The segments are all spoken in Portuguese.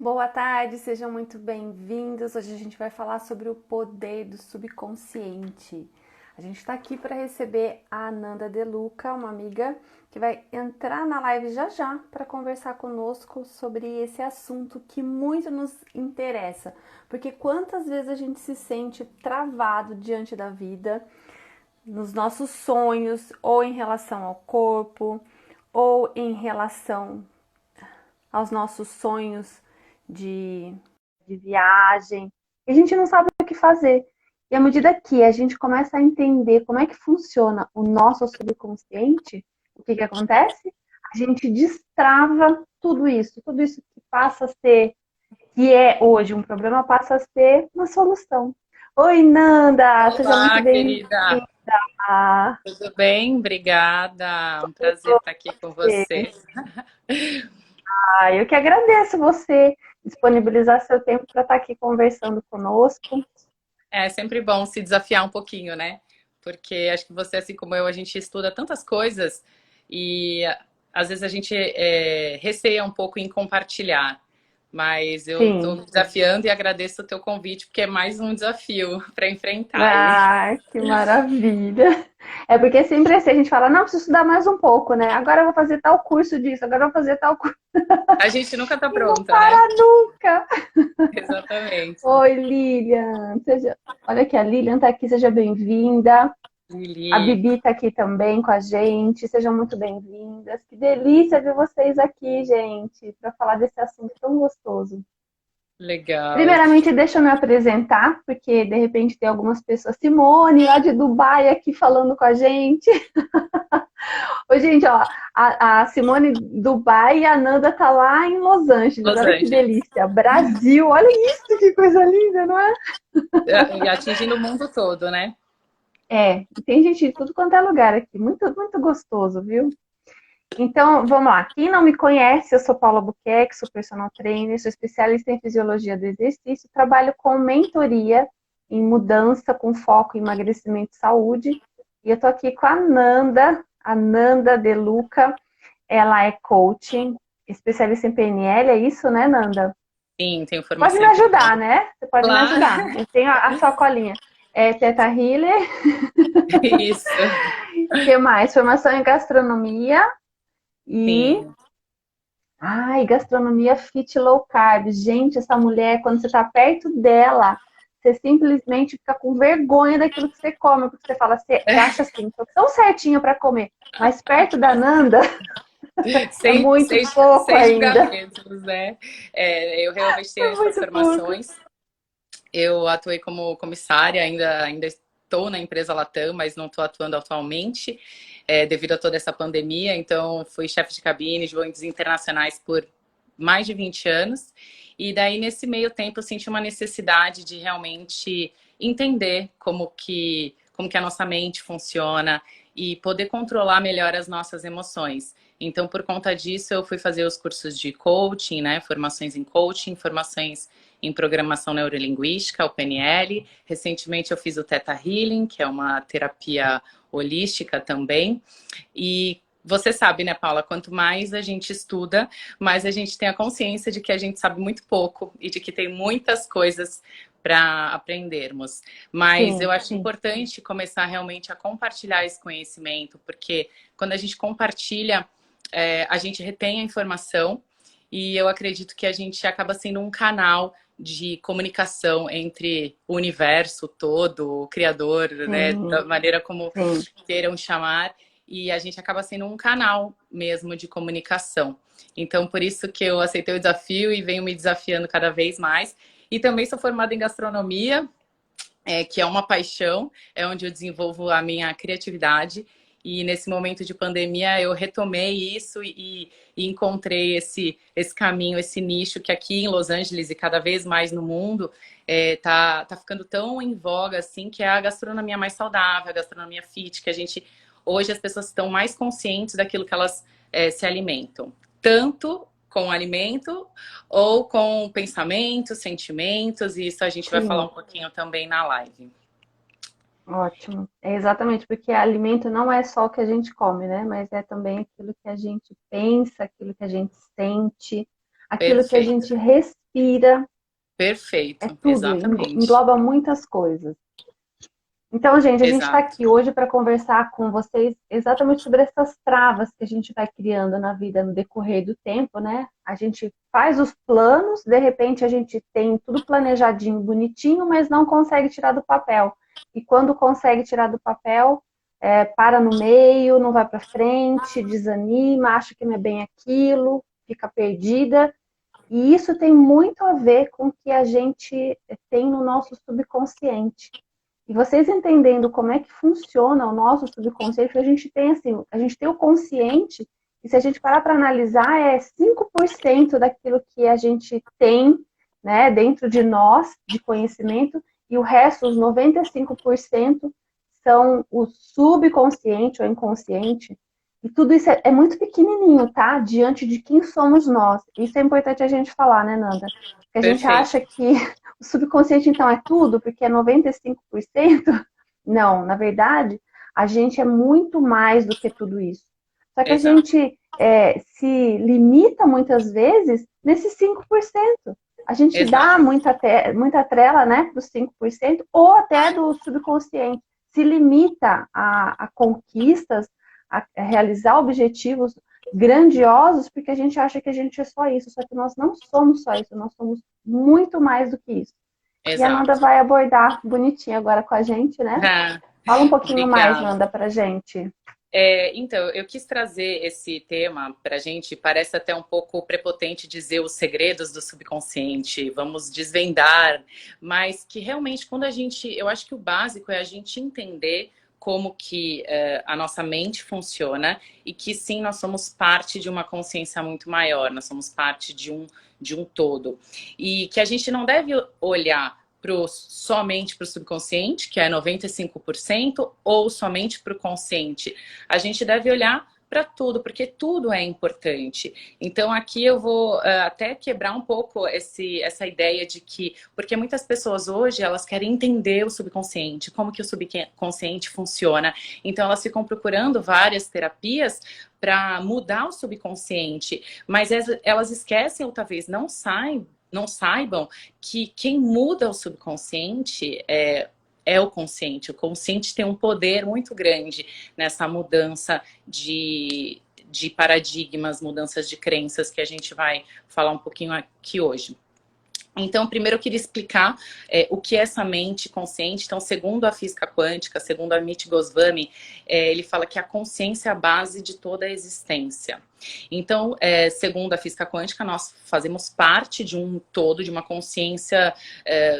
Boa tarde, sejam muito bem-vindos. Hoje a gente vai falar sobre o poder do subconsciente. A gente está aqui para receber a Ananda De Luca, uma amiga que vai entrar na live já já para conversar conosco sobre esse assunto que muito nos interessa. Porque quantas vezes a gente se sente travado diante da vida, nos nossos sonhos, ou em relação ao corpo, ou em relação aos nossos sonhos de, de viagem. E a gente não sabe o que fazer. E à medida que a gente começa a entender como é que funciona o nosso subconsciente, o que acontece? A gente destrava tudo isso que passa a ser, que é hoje um problema, passa a ser uma solução. Oi, Nanda, seja muito Olá, bem-vinda. querida. Tudo bem? Obrigada. Um prazer estar aqui com você. Eu que agradeço você disponibilizar seu tempo para estar aqui conversando conosco. É sempre bom se desafiar um pouquinho, né? Porque acho que você, assim como eu, a gente estuda tantas coisas e às vezes a gente receia um pouco em compartilhar. Mas eu estou Sim. me desafiando e agradeço o teu convite, porque é mais um desafio para enfrentar aí. Ah, que maravilha. É porque sempre assim, a gente fala, não, preciso estudar mais um pouco, né? Agora eu vou fazer tal curso disso, agora eu vou fazer tal curso. A gente nunca está E não pronta, né? para nunca. Exatamente. Oi, Lilian. Olha aqui, a Lilian está aqui, seja bem-vinda. A Lili, Bibi está aqui também com a gente, sejam muito bem-vindas. Que delícia ver vocês aqui, gente, para falar desse assunto tão gostoso. legal. Primeiramente, deixa eu me apresentar, porque de repente tem algumas pessoas. Simone, lá de Dubai, aqui falando com a gente. Ô, gente, ó, a Simone Dubai e a Nanda tá lá em Los Angeles. Los Olha que Angeles. delícia. Brasil, olha isso, que coisa linda, não é? E atingindo o mundo todo, né? É, e tem gente de tudo quanto é lugar aqui. Muito, muito gostoso, viu? Então, vamos lá. Quem não me conhece, eu sou Paula Buquerque, sou personal trainer, sou especialista em fisiologia do exercício, trabalho com mentoria em mudança com foco em emagrecimento e saúde. E eu tô aqui com a Nanda De Luca. Ela é coaching, especialista em PNL, é isso, né, Nanda? Sim, tenho Pode formação me em ajudar, PNL. né? Você pode me Claro, ajudar. Eu tenho a sua colinha. É Teta Healer. isso. O que mais? Formação em gastronomia e Sim. ai, gastronomia fit low carb. Gente, essa mulher, quando você está perto dela, você simplesmente fica com vergonha daquilo que você come, porque você fala, você acha assim, tô tão certinha para comer, mas perto da Nanda é Sem, muito sem, pouco sem ainda. julgamentos, né? Eu realmente tenho É essas muito pouco. formações. Eu atuei como comissária, ainda estou na empresa Latam, mas não estou atuando atualmente, devido a toda essa pandemia. Então, fui chefe de cabine de voos internacionais por mais de 20 anos. E daí, nesse meio tempo, eu senti uma necessidade de realmente entender como que a nossa mente funciona e poder controlar melhor as nossas emoções. Então, por conta disso, eu fui fazer os cursos de coaching, né? Formações em coaching, formações em programação neurolinguística, o PNL. Recentemente eu fiz o Theta Healing, que é uma terapia holística também. E você sabe, né, Paula, quanto mais a gente estuda, mais a gente tem a consciência de que a gente sabe muito pouco e de que tem muitas coisas para aprendermos. Mas eu Sim, acho sim. importante começar realmente a compartilhar esse conhecimento, porque quando a gente compartilha, a gente retém a informação e eu acredito que a gente acaba sendo um canal de comunicação entre o universo todo, o criador, né, Sim, da maneira como sim. queiram chamar, e a gente acaba sendo um canal mesmo de comunicação. Então, por isso que eu aceitei o desafio e venho me desafiando cada vez mais. E também sou formada em gastronomia, que é uma paixão, é onde eu desenvolvo a minha criatividade. E nesse momento de pandemia eu retomei isso e encontrei esse caminho, esse nicho que aqui em Los Angeles e cada vez mais no mundo tá ficando tão em voga assim, que é a gastronomia mais saudável, a gastronomia fit, que a gente hoje as pessoas estão mais conscientes daquilo que elas se alimentam. Tanto com alimento ou com pensamentos, sentimentos, e isso a gente vai falar Sim, um pouquinho também na live. ótimo. É exatamente, porque alimento não é só o que a gente come, né? Mas é também aquilo que a gente pensa, aquilo que a gente sente, aquilo que a Perfeito. gente respira, é Perfeito. tudo, Exatamente. engloba muitas coisas. Então, gente, a gente está Exato. aqui hoje para conversar com vocês exatamente sobre essas travas que a gente vai criando na vida no decorrer do tempo, né? A gente faz os planos, de repente a gente tem tudo planejadinho, bonitinho, mas não consegue tirar do papel. E quando consegue tirar do papel, para no meio, não vai para frente, desanima, acha que não é bem aquilo, fica perdida. E isso tem muito a ver com o que a gente tem no nosso subconsciente. E vocês entendendo como é que funciona o nosso subconsciente, a gente tem assim, a gente tem o consciente, e se a gente parar para analisar, é 5% daquilo que a gente tem, né, dentro de nós, de conhecimento, e o resto, os 95%, são o subconsciente ou inconsciente. E tudo isso é muito pequenininho, tá? Diante de quem somos nós. Isso é importante a gente falar, né, Nanda? Porque a gente acha Perfeito. que o subconsciente, então, é tudo, porque é 95%. Não, na verdade, a gente é muito mais do que tudo isso. Só que a Exato. gente se limita muitas vezes nesses 5%. A gente dá Exato. muita trela, né, para os 5%, ou até do subconsciente. Se limita a conquistas, a realizar objetivos grandiosos, porque a gente acha que a gente é só isso. Só que nós não somos só isso, nós somos muito mais do que isso. E a Nanda Exato. vai abordar bonitinho agora com a gente, né? Ah, Fala um pouquinho mais, obrigada. Nanda, pra gente. Então, eu quis trazer esse tema para a gente. Parece até um pouco prepotente dizer os segredos do subconsciente, vamos desvendar, mas que realmente, quando a gente. Eu acho que o básico é a gente entender como que a nossa mente funciona e que sim, nós somos parte de uma consciência muito maior, nós somos parte de um todo. E que a gente não deve olhar somente para o subconsciente, que é 95%, ou somente para o consciente. A gente deve olhar para tudo, porque tudo é importante. Então aqui eu vou até quebrar um pouco essa ideia de que, porque muitas pessoas hoje elas querem entender o subconsciente, como que o subconsciente funciona. Então elas ficam procurando várias terapias para mudar o subconsciente, mas elas esquecem ou talvez não saibam que quem muda o subconsciente é o consciente. O consciente tem um poder muito grande nessa mudança de paradigmas, mudanças de crenças que a gente vai falar um pouquinho aqui hoje. Então, primeiro eu queria explicar o que é essa mente consciente. Então, segundo a física quântica, segundo Amit Goswami, ele fala que a consciência é a base de toda a existência. Então, segundo a física quântica, nós fazemos parte de um todo, de uma consciência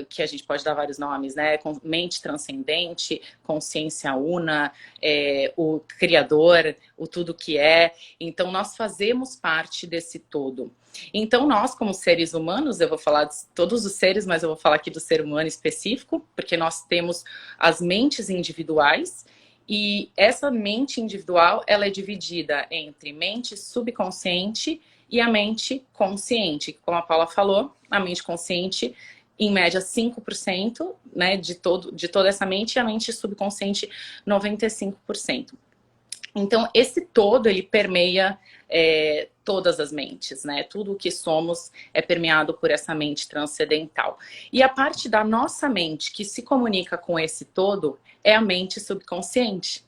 que a gente pode dar vários nomes, né? Mente transcendente, consciência una, o criador, o tudo que é. Então, nós fazemos parte desse todo. Então, nós, como seres humanos, eu vou falar de todos os seres, mas eu vou falar aqui do ser humano específico, porque nós temos as mentes individuais, e essa mente individual, ela é dividida entre mente subconsciente e a mente consciente. Como a Paula falou, a mente consciente, em média, 5%, né, de toda essa mente, e a mente subconsciente, 95%. Então, esse todo, ele permeia todas as mentes, né? Tudo o que somos é permeado por essa mente transcendental. E a parte da nossa mente que se comunica com esse todo é a mente subconsciente.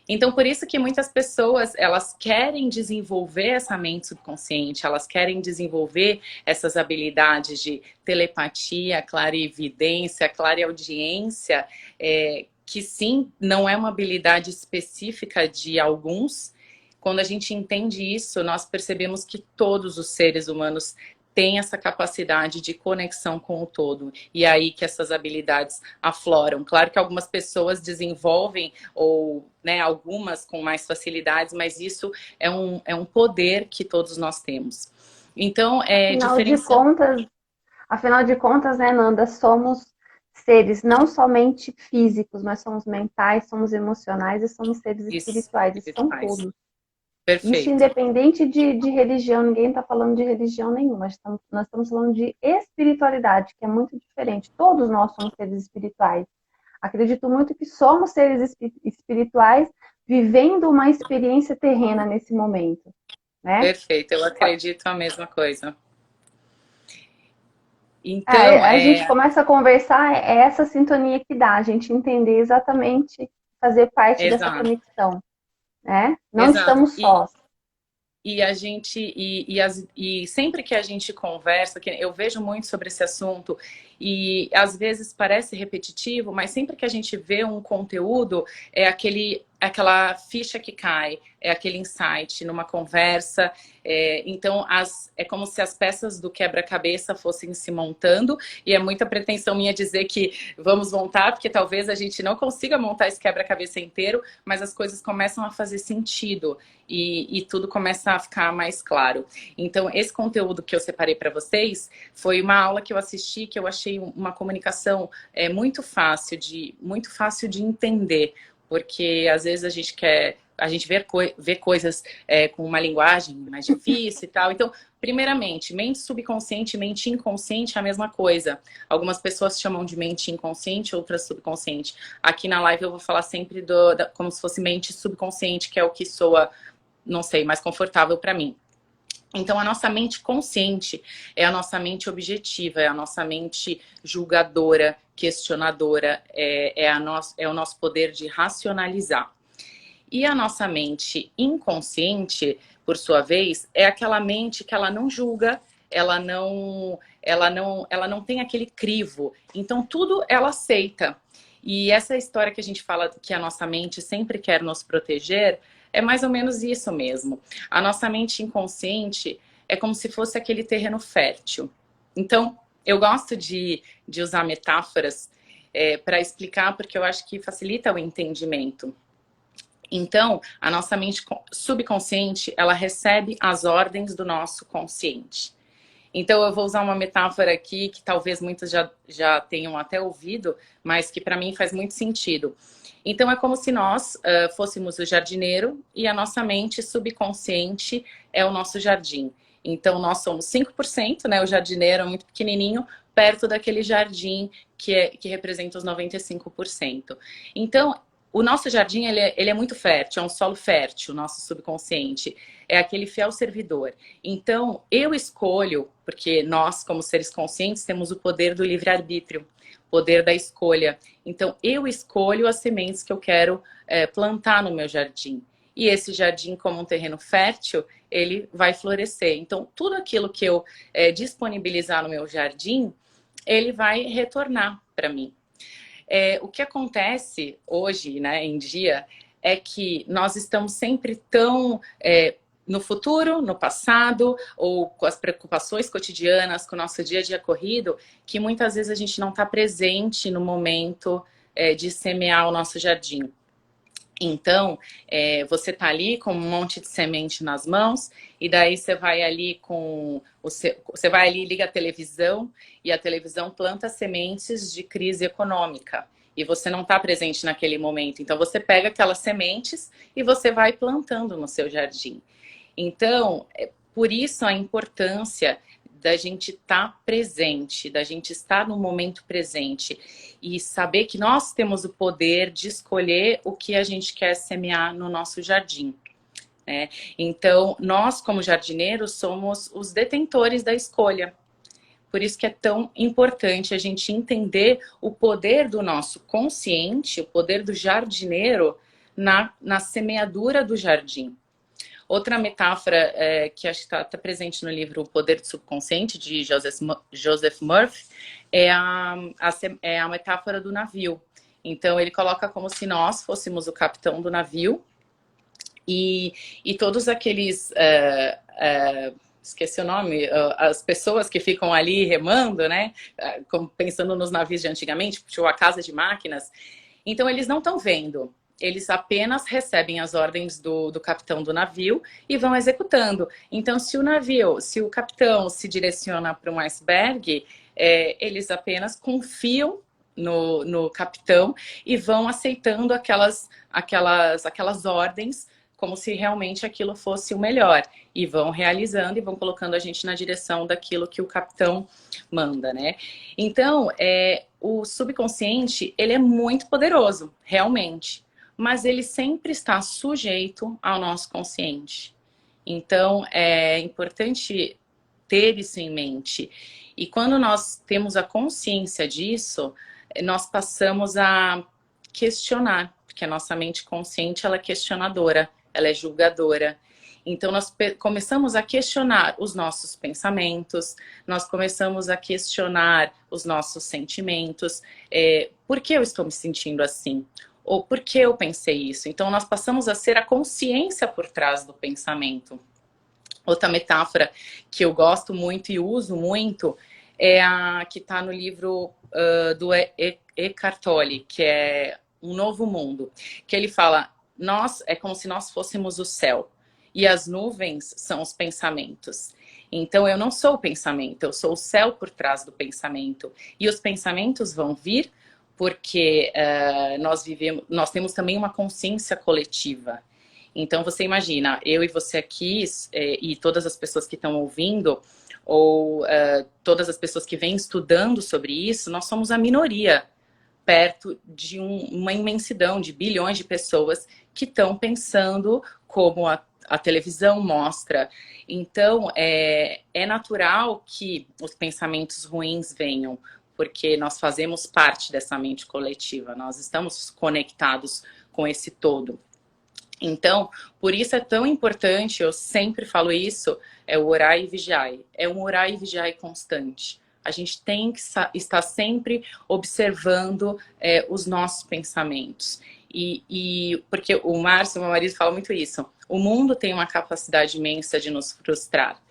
Então, por isso que muitas pessoas, elas querem desenvolver essa mente subconsciente, elas querem desenvolver essas habilidades de telepatia, clarividência, clareaudiência, que sim, não é uma habilidade específica de alguns. Quando a gente entende isso, nós percebemos que todos os seres humanos têm essa capacidade de conexão com o todo. E é aí que essas habilidades afloram. Claro que algumas pessoas desenvolvem, ou né, algumas com mais facilidades, mas isso é um poder que todos nós temos. Então, Afinal de diferenciando. contas, afinal de contas, né, Nanda, somos seres não somente físicos, mas somos mentais, somos emocionais e somos seres Isso, espirituais. Isso são faz. todos. Isso Perfeito. independente de religião, ninguém está falando de religião nenhuma, nós estamos falando de espiritualidade, que é muito diferente. Todos nós somos seres espirituais. Acredito muito que somos seres espirituais vivendo uma experiência terrena nesse momento, né? Perfeito, eu acredito a mesma coisa. Então, A gente começa a conversar, é essa sintonia que dá, a gente entender exatamente, fazer parte dessa exato, conexão, né? Não exato. estamos sós. E a gente, e sempre que a gente conversa, que eu vejo muito sobre esse assunto, e às vezes parece repetitivo, mas sempre que a gente vê um conteúdo, é aquela ficha que cai, é aquele insight numa conversa. Então, é como se as peças do quebra-cabeça fossem se montando, e é muita pretensão minha dizer que vamos montar, porque talvez a gente não consiga montar esse quebra-cabeça inteiro, mas as coisas começam a fazer sentido. E tudo começa a ficar mais claro. Então, esse conteúdo que eu separei para vocês foi uma aula que eu assisti, que eu achei uma comunicação muito fácil de entender, porque às vezes a gente vê coisas com uma linguagem mais difícil e tal. Então, primeiramente, mente subconsciente e mente inconsciente é a mesma coisa. Algumas pessoas chamam de mente inconsciente, outras subconsciente. Aqui na live eu vou falar sempre como se fosse mente subconsciente, que é o que soa, não sei, mais confortável para mim. Então, a nossa mente consciente é a nossa mente objetiva, é a nossa mente julgadora, questionadora, é o nosso poder de racionalizar. E a nossa mente inconsciente, por sua vez, é aquela mente que ela não julga, ela não tem aquele crivo. Então, tudo ela aceita. E essa história que a gente fala que a nossa mente sempre quer nos proteger, é mais ou menos isso mesmo. A nossa mente inconsciente é como se fosse aquele terreno fértil. Então, eu gosto de usar metáforas para explicar, porque eu acho que facilita o entendimento. Então, a nossa mente subconsciente, ela recebe as ordens do nosso consciente. Então, eu vou usar uma metáfora aqui que talvez muitos já tenham até ouvido, mas que para mim faz muito sentido. Então, é como se nós fôssemos o jardineiro e a nossa mente subconsciente é o nosso jardim. Então, nós somos 5%, né? O jardineiro é muito pequenininho, perto daquele jardim que representa os 95%. Então, o nosso jardim, ele é muito fértil, é um solo fértil, o nosso subconsciente. É aquele fiel servidor. Então, eu escolho, porque nós, como seres conscientes, temos o poder do livre-arbítrio, poder da escolha. Então, eu escolho as sementes que eu quero plantar no meu jardim. E esse jardim, como um terreno fértil, ele vai florescer. Então, tudo aquilo que eu disponibilizar no meu jardim, ele vai retornar para mim. O que acontece hoje, né, em dia, é que nós estamos sempre tão no futuro, no passado, ou com as preocupações cotidianas, com o nosso dia a dia corrido, que muitas vezes a gente não está presente no momento de semear o nosso jardim. Então, você tá ali com um monte de semente nas mãos, e daí você vai ali você vai ali, liga a televisão, e a televisão planta sementes de crise econômica. E você não está presente naquele momento. Então, você pega aquelas sementes e você vai plantando no seu jardim. Então, por isso a importância da gente estar presente, da gente estar no momento presente e saber que nós temos o poder de escolher o que a gente quer semear no nosso jardim, né? Então, nós como jardineiros somos os detentores da escolha. Por isso que é tão importante a gente entender o poder do nosso consciente, o poder do jardineiro na semeadura do jardim. Outra metáfora que acho que está presente no livro O Poder do Subconsciente, de Joseph Murphy, é a metáfora do navio. Então, ele coloca como se nós fôssemos o capitão do navio e todos aqueles... esqueci o nome, as pessoas que ficam ali remando, né? Como pensando nos navios de antigamente, tipo a casa de máquinas. Então, eles não estão vendo. Eles apenas recebem as ordens do capitão do navio e vão executando. Então, se o capitão se direciona para um iceberg, eles apenas confiam no capitão e vão aceitando aquelas ordens como se realmente aquilo fosse o melhor. E vão realizando e vão colocando a gente na direção daquilo que o capitão manda, né? Então, o subconsciente, ele é muito poderoso, realmente. Mas ele sempre está sujeito ao nosso consciente. Então, é importante ter isso em mente. E quando nós temos a consciência disso, nós passamos a questionar, porque a nossa mente consciente, ela é questionadora, ela é julgadora. Então, nós começamos a questionar os nossos pensamentos, nós começamos a questionar os nossos sentimentos. Por que eu estou me sentindo assim? Ou por que eu pensei isso? Então, nós passamos a ser a consciência por trás do pensamento. Outra metáfora que eu gosto muito e uso muito é a que está no livro do Eckhart Tolle, que é Um Novo Mundo, que ele fala, é como se nós fôssemos o céu e as nuvens são os pensamentos. Então eu não sou o pensamento, eu sou o céu por trás do pensamento. E os pensamentos vão vir porque nós temos também uma consciência coletiva. Então você imagina, eu e você aqui e todas as pessoas que estão ouvindo, ou todas as pessoas que vêm estudando sobre isso, nós somos a minoria perto de uma imensidão de bilhões de pessoas que estão pensando como a televisão mostra. Então, é natural que os pensamentos ruins venham, porque nós fazemos parte dessa mente coletiva, nós estamos conectados com esse todo. Então, por isso é tão importante, eu sempre falo isso, é o orar e vigiar. É um orar e vigiar constante. A gente tem que estar sempre observando os nossos pensamentos. Porque o Márcio, meu marido, fala muito isso. O mundo tem uma capacidade imensa de nos frustrar.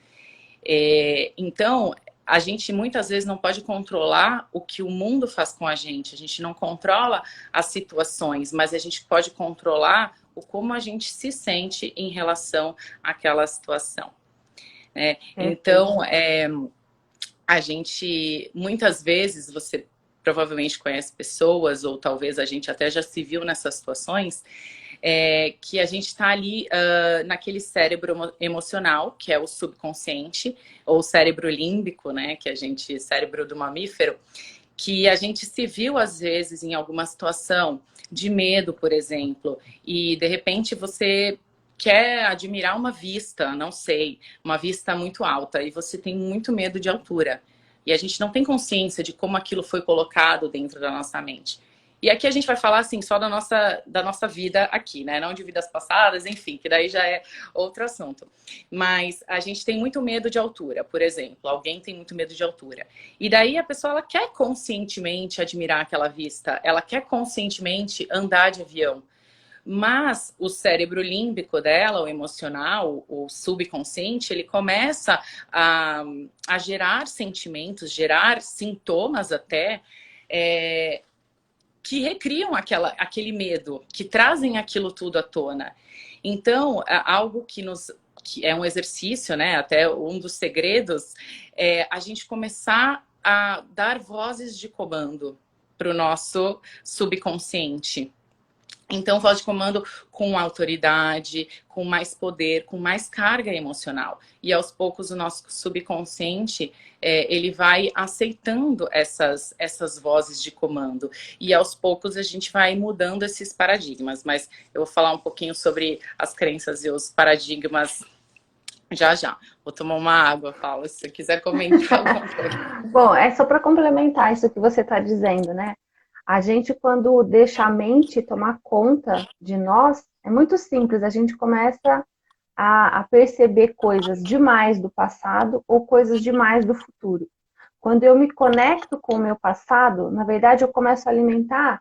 Então, a gente muitas vezes não pode controlar o que o mundo faz com a gente não controla as situações, mas a gente pode controlar como a gente se sente em relação àquela situação. Então, a gente, muitas vezes, você provavelmente conhece pessoas, ou talvez a gente até já se viu nessas situações, que a gente está ali naquele cérebro emocional, que é o subconsciente, ou o cérebro límbico, né, cérebro do mamífero, que a gente se viu, às vezes, em alguma situação de medo, por exemplo, e de repente você quer admirar uma vista, não sei, uma vista muito alta, e você tem muito medo de altura. E a gente não tem consciência de como aquilo foi colocado dentro da nossa mente. E aqui a gente vai falar, assim, só da nossa vida aqui, né? Não de vidas passadas, enfim, que daí já é outro assunto. Mas a gente tem muito medo de altura, por exemplo. Alguém tem muito medo de altura. E daí a pessoa, ela quer conscientemente admirar aquela vista. Ela quer conscientemente andar de avião. Mas o cérebro límbico dela, o emocional, o subconsciente, ele começa a gerar sentimentos, gerar sintomas até, que recriam aquele medo, que trazem aquilo tudo à tona. Então, algo que é um exercício, né? Até um dos segredos é a gente começar a dar vozes de comando para o nosso subconsciente. Então, voz de comando com autoridade, com mais poder, com mais carga emocional. E aos poucos o nosso subconsciente, ele vai aceitando essas vozes de comando. E aos poucos a gente vai mudando esses paradigmas. Mas eu vou falar um pouquinho sobre as crenças e os paradigmas já já. Vou tomar uma água, Paula, se você quiser comentar alguma coisa. Bom, é só para complementar isso que você está dizendo, né? A gente, quando deixa a mente tomar conta de nós, é muito simples. A gente começa a perceber coisas demais do passado ou coisas demais do futuro. Quando eu me conecto com o meu passado, na verdade, eu começo a alimentar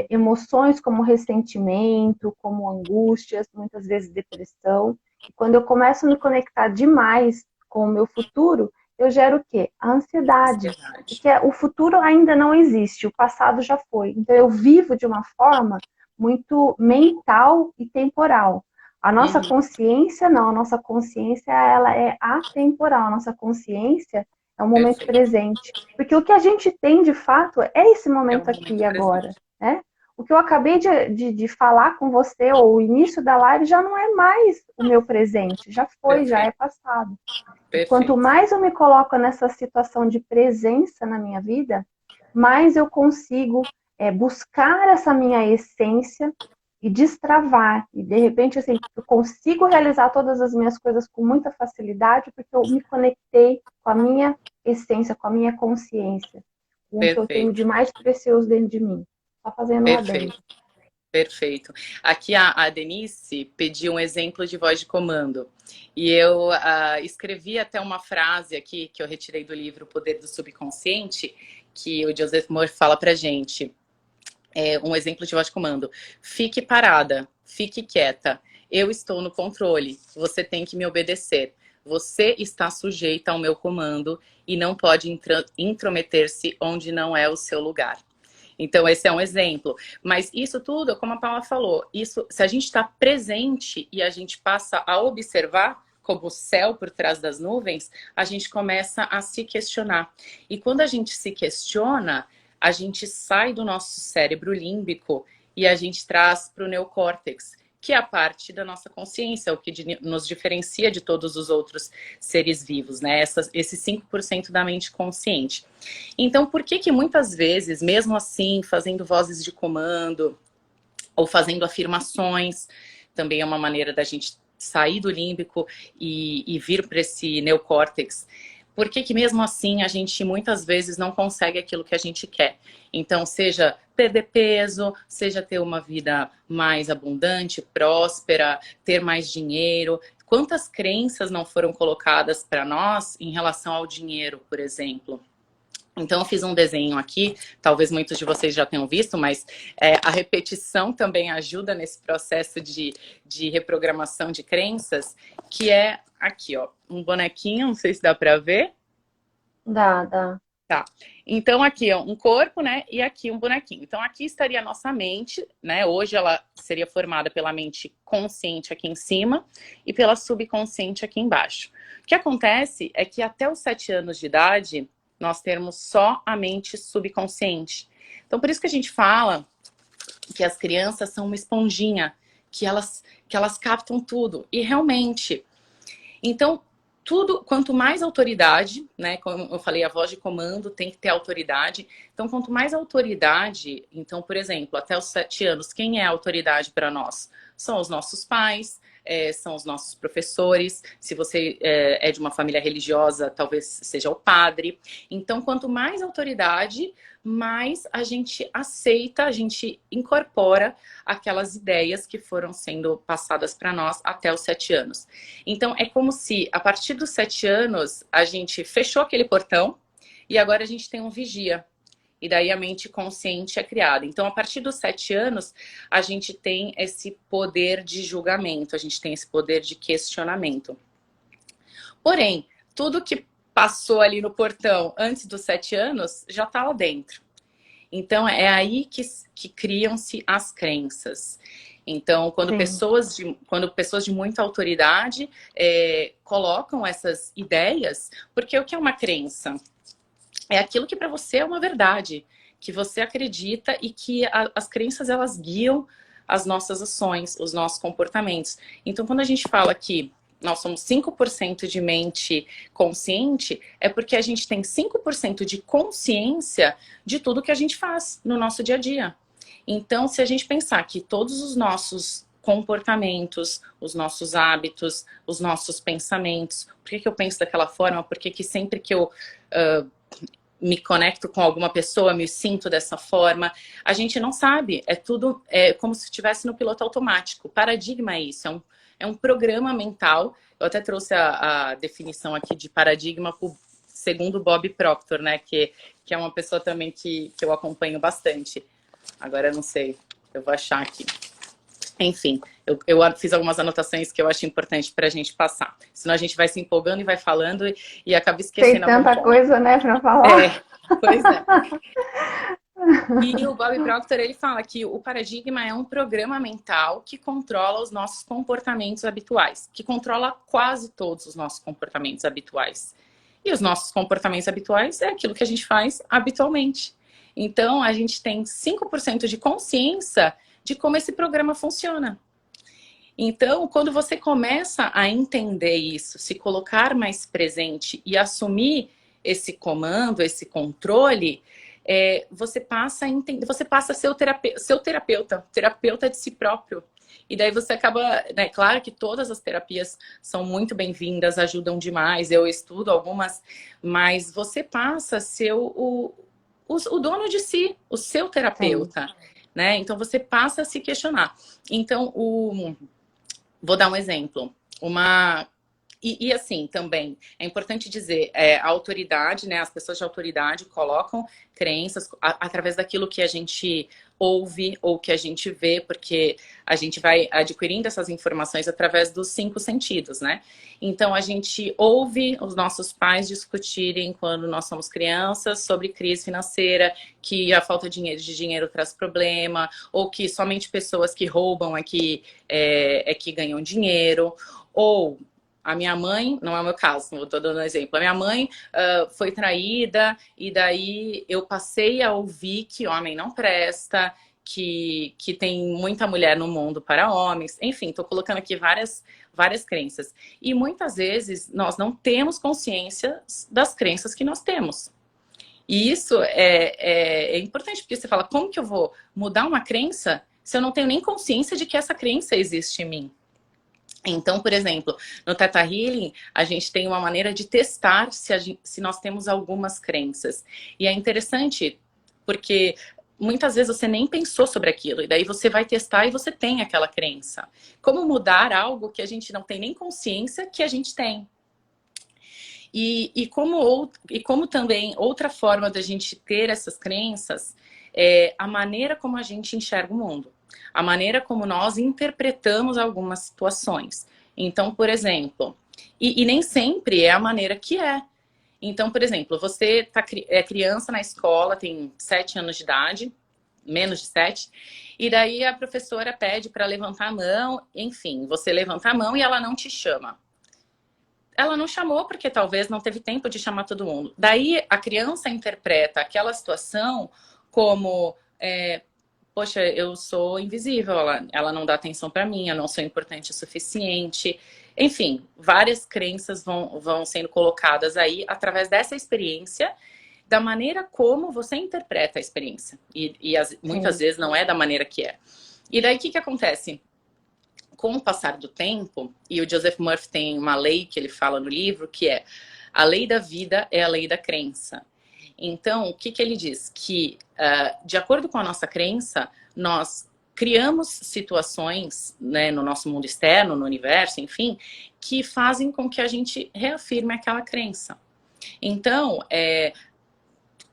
emoções como ressentimento, como angústias, muitas vezes depressão. E quando eu começo a me conectar demais com o meu futuro, eu gero o quê? A ansiedade. Porque o futuro ainda não existe, o passado já foi. Então eu vivo de uma forma muito mental e temporal. A nossa consciência não, a nossa consciência ela é atemporal, a nossa consciência é o momento presente. Porque o que a gente tem de fato é esse momento aqui e agora. Né? O que eu acabei de falar com você, ou o início da live, já não é mais o meu presente, já foi, já é passado. Quanto mais eu me coloco nessa situação de presença na minha vida, mais eu consigo buscar essa minha essência e destravar. E de repente, assim, eu consigo realizar todas as minhas coisas com muita facilidade porque eu me conectei com a minha essência, com a minha consciência, com o que eu tenho de Perfeito, mais precioso dentro de mim. Só fazendo um adendo. perfeito. Perfeito. Aqui a Denise pediu um exemplo de voz de comando. E eu escrevi até uma frase aqui que eu retirei do livro O Poder do Subconsciente, que o Joseph Moore fala pra gente. É um exemplo de voz de comando. Fique parada, fique quieta. Eu estou no controle. Você tem que me obedecer. Você está sujeita ao meu comando e não pode intrometer-se onde não é o seu lugar. Então, esse é um exemplo. Mas isso tudo, como a Paula falou, isso, se a gente está presente e a gente passa a observar, como o céu por trás das nuvens, a gente começa a se questionar. E quando a gente se questiona, a gente sai do nosso cérebro límbico e a gente traz para o neocórtex, que é a parte da nossa consciência, o que nos diferencia de todos os outros seres vivos, né? Esse 5% da mente consciente. Então, por que muitas vezes, mesmo assim, fazendo vozes de comando ou fazendo afirmações, também é uma maneira da gente sair do límbico e vir para esse neocórtex, por que mesmo assim a gente muitas vezes não consegue aquilo que a gente quer? Então, seja perder peso, seja ter uma vida mais abundante, próspera, ter mais dinheiro. Quantas crenças não foram colocadas para nós em relação ao dinheiro, por exemplo? Então, eu fiz um desenho aqui, talvez muitos de vocês já tenham visto, mas a repetição também ajuda nesse processo de reprogramação de crenças, que é aqui, ó, um bonequinho, não sei se dá para ver. Dá, dá. Tá. Então, aqui, ó, um corpo, né, e aqui um bonequinho. Então, aqui estaria a nossa mente, né, hoje ela seria formada pela mente consciente aqui em cima e pela subconsciente aqui embaixo. O que acontece é que até os 7 anos de idade, nós temos só a mente subconsciente. Então, por isso que a gente fala que as crianças são uma esponjinha, que elas captam tudo. E realmente, então, tudo, quanto mais autoridade, né, como eu falei, a voz de comando tem que ter autoridade. Então, quanto mais autoridade, então, por exemplo, até os 7 anos, quem é a autoridade para nós? São os nossos pais, são os nossos professores. Se você é de uma família religiosa, talvez seja o padre. Então, quanto mais autoridade, mais a gente aceita, a gente incorpora aquelas ideias que foram sendo passadas para nós até os 7 anos. Então, é como se, a partir dos 7 anos, a gente fechou aquele portão e agora a gente tem um vigia. E daí a mente consciente é criada. Então, a partir dos 7 anos, a gente tem esse poder de julgamento, a gente tem esse poder de questionamento. Porém, tudo que passou ali no portão antes dos 7 anos, já está lá dentro. Então, é aí que criam-se as crenças. Então, quando pessoas de muita autoridade colocam essas ideias, porque o que é uma crença? É aquilo que para você é uma verdade, que você acredita e que as crenças elas guiam as nossas ações, os nossos comportamentos. Então, quando a gente fala que nós somos 5% de mente consciente, é porque a gente tem 5% de consciência de tudo que a gente faz no nosso dia a dia. Então, se a gente pensar que todos os nossos comportamentos, os nossos hábitos, os nossos pensamentos, por que eu penso daquela forma, por que sempre que eu me conecto com alguma pessoa, me sinto dessa forma, a gente não sabe, é tudo como se estivesse no piloto automático. Paradigma é isso, é um programa mental. Eu até trouxe a definição aqui de paradigma segundo Bob Proctor, né, que é uma pessoa também que eu acompanho bastante. Agora eu não sei, eu vou achar aqui. Enfim, eu fiz algumas anotações que eu acho importante para a gente passar. Senão a gente vai se empolgando e vai falando e acaba esquecendo. Tem tanta coisa, né, para falar. Pois é. E o Bob Proctor, ele fala que o paradigma é um programa mental que controla os nossos comportamentos habituais, que controla quase todos os nossos comportamentos habituais. E os nossos comportamentos habituais é aquilo que a gente faz habitualmente. Então, a gente tem 5% de consciência de como esse programa funciona. Então, quando você começa a entender isso, se colocar mais presente e assumir esse comando, esse controle, você passa a entender, você passa a ser o seu terapeuta de si próprio. E daí você acaba, né? Claro que todas as terapias são muito bem-vindas, ajudam demais. Eu estudo algumas, mas você passa a ser o dono de si, o seu Sim, terapeuta, né? Então você passa a se questionar. Então, vou dar um exemplo. E assim, também, é importante dizer, a autoridade, né, as pessoas de autoridade colocam crenças através daquilo que a gente ouve ou que a gente vê, porque a gente vai adquirindo essas informações através dos 5 sentidos, né? Então, a gente ouve os nossos pais discutirem quando nós somos crianças sobre crise financeira, que a falta de dinheiro traz problema, ou que somente pessoas que roubam é que ganham dinheiro, ou a minha mãe, não é o meu caso, eu tô dando um exemplo. A minha mãe foi traída e daí eu passei a ouvir que homem não presta, que tem muita mulher no mundo para homens. Enfim, tô colocando aqui várias crenças. E muitas vezes nós não temos consciência das crenças que nós temos. E isso é importante, porque você fala, como que eu vou mudar uma crença se eu não tenho nem consciência de que essa crença existe em mim? Então, por exemplo, no Theta Healing, a gente tem uma maneira de testar se nós temos algumas crenças. E é interessante porque muitas vezes você nem pensou sobre aquilo, e daí você vai testar e você tem aquela crença. Como mudar algo que a gente não tem nem consciência que a gente tem? Como também outra forma da gente ter essas crenças é a maneira como a gente enxerga o mundo, a maneira como nós interpretamos algumas situações. Então, por exemplo, e nem sempre é a maneira que é. Então, por exemplo, você é criança na escola, tem 7 anos de idade, menos de 7, e daí a professora pede para levantar a mão, enfim, você levanta a mão e ela não te chama. Ela não chamou porque talvez não teve tempo de chamar todo mundo. Daí a criança interpreta aquela situação como poxa, eu sou invisível, ela não dá atenção para mim, eu não sou importante o suficiente. Enfim, várias crenças vão sendo colocadas aí através dessa experiência, da maneira como você interpreta a experiência. Muitas sim. vezes não é da maneira que é. E daí o que acontece? Com o passar do tempo, e o Joseph Murphy tem uma lei que ele fala no livro, que é a lei da vida é a lei da crença. Então, o que ele diz? Que, de acordo com a nossa crença, nós criamos situações, né, no nosso mundo externo, no universo, enfim, que fazem com que a gente reafirme aquela crença. Então,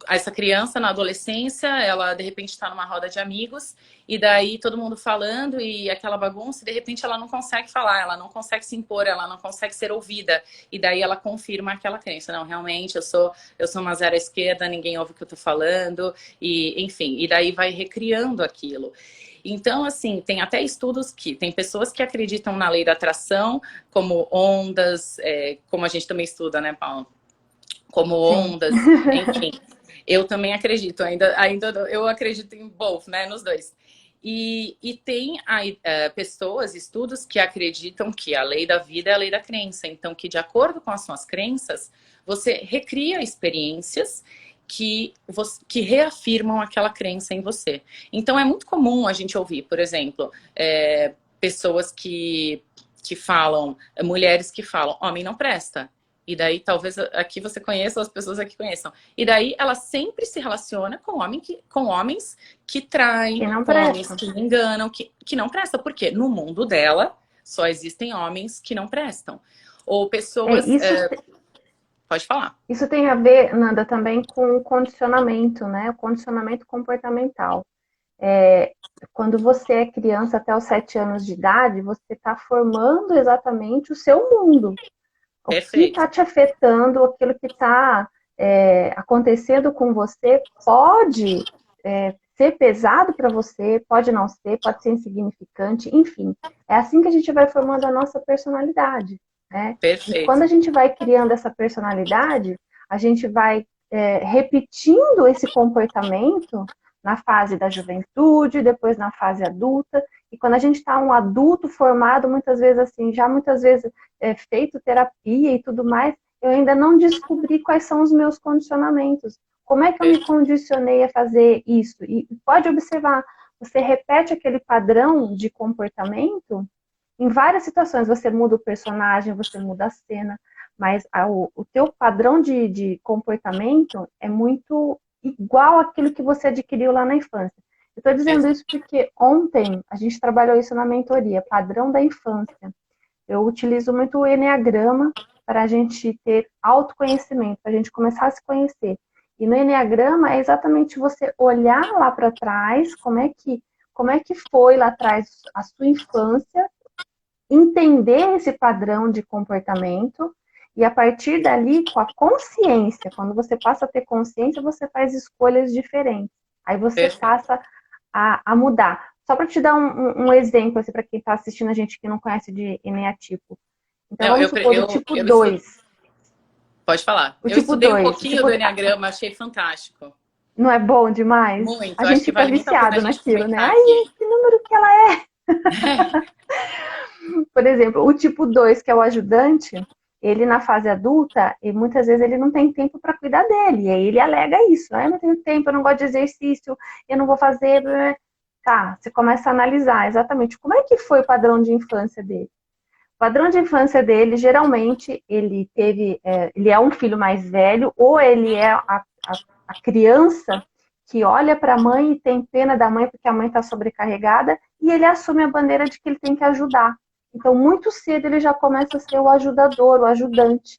essa criança na adolescência, ela de repente está numa roda de amigos e daí todo mundo falando e aquela bagunça, e de repente ela não consegue falar, ela não consegue se impor, ela não consegue ser ouvida e daí ela confirma aquela crença, não, realmente eu sou uma zero à esquerda, ninguém ouve o que eu tô falando e enfim, e daí vai recriando aquilo. Então, assim, tem até estudos que tem pessoas que acreditam na lei da atração como ondas, como a gente também estuda, né, Paulo? Como Sim. ondas, enfim. Eu também acredito, ainda eu acredito em both, né, nos dois. E tem pessoas, estudos que acreditam que a lei da vida é a lei da crença. Então, que de acordo com as suas crenças, você recria experiências que reafirmam aquela crença em você. Então, é muito comum a gente ouvir, por exemplo, pessoas que falam, mulheres que falam, homem não presta. E daí, talvez aqui você conheça, as pessoas aqui conheçam. E daí, ela sempre se relaciona com homens que traem, Que não com homens presta. que enganam, que não prestam. Porque no mundo dela, só existem homens que não prestam. Ou É, pessoas... pode falar. isso tem a ver, Nanda, também com o condicionamento, né? O condicionamento comportamental. É, quando você é criança até os 7 anos de idade, você está formando exatamente o seu mundo. O que Perfeito. está te afetando, aquilo que está acontecendo com você, pode ser pesado para você, pode não ser, pode ser insignificante, enfim. É assim que a gente vai formando a nossa personalidade, né? E quando a Perfeito. gente vai criando essa personalidade, a gente vai repetindo esse comportamento na fase da juventude, depois na fase adulta, e quando a gente está um adulto formado, muitas vezes assim, já muitas vezes feito terapia e tudo mais, eu ainda não descobri quais são os meus condicionamentos. como é que eu me condicionei a fazer isso? E pode observar, você repete aquele padrão de comportamento em várias situações. Você muda o personagem, você muda a cena, mas o teu padrão de comportamento é muito igual àquilo que você adquiriu lá na infância. Eu estou dizendo isso porque ontem a gente trabalhou isso na mentoria, padrão da infância. Eu utilizo muito o enneagrama para a gente ter autoconhecimento, para a gente começar a se conhecer. E no enneagrama é exatamente você olhar lá para trás, como é que foi lá atrás a sua infância, entender esse padrão de comportamento e a partir dali, com a consciência, quando você passa a ter consciência, você faz escolhas diferentes. Aí você passa a mudar. Só para te dar um exemplo, assim, para quem está assistindo a gente que não conhece de eneatipo. Então, Não, vamos supor o tipo 2. Pode falar. O Eu tipo estudei um 2. pouquinho do Enneagrama, achei fantástico. Não é bom demais? Muito. A Acho gente que fica vale muito a pena a viciado gente naquilo, né? comentar Ai, aqui. que número que ela é? Por exemplo, o tipo 2, que é o ajudante, ele na fase adulta, e muitas vezes ele não tem tempo para cuidar dele. E aí ele alega isso. Eu não tenho tempo, eu não gosto de exercício, eu não vou fazer. Tá, você começa a analisar exatamente como é que foi o padrão de infância dele. O padrão de infância dele, geralmente, ele é um filho mais velho, ou ele é a criança que olha para a mãe e tem pena da mãe porque a mãe está sobrecarregada, e ele assume a bandeira de que ele tem que ajudar. Então, muito cedo, ele já começa a ser o ajudador, o ajudante.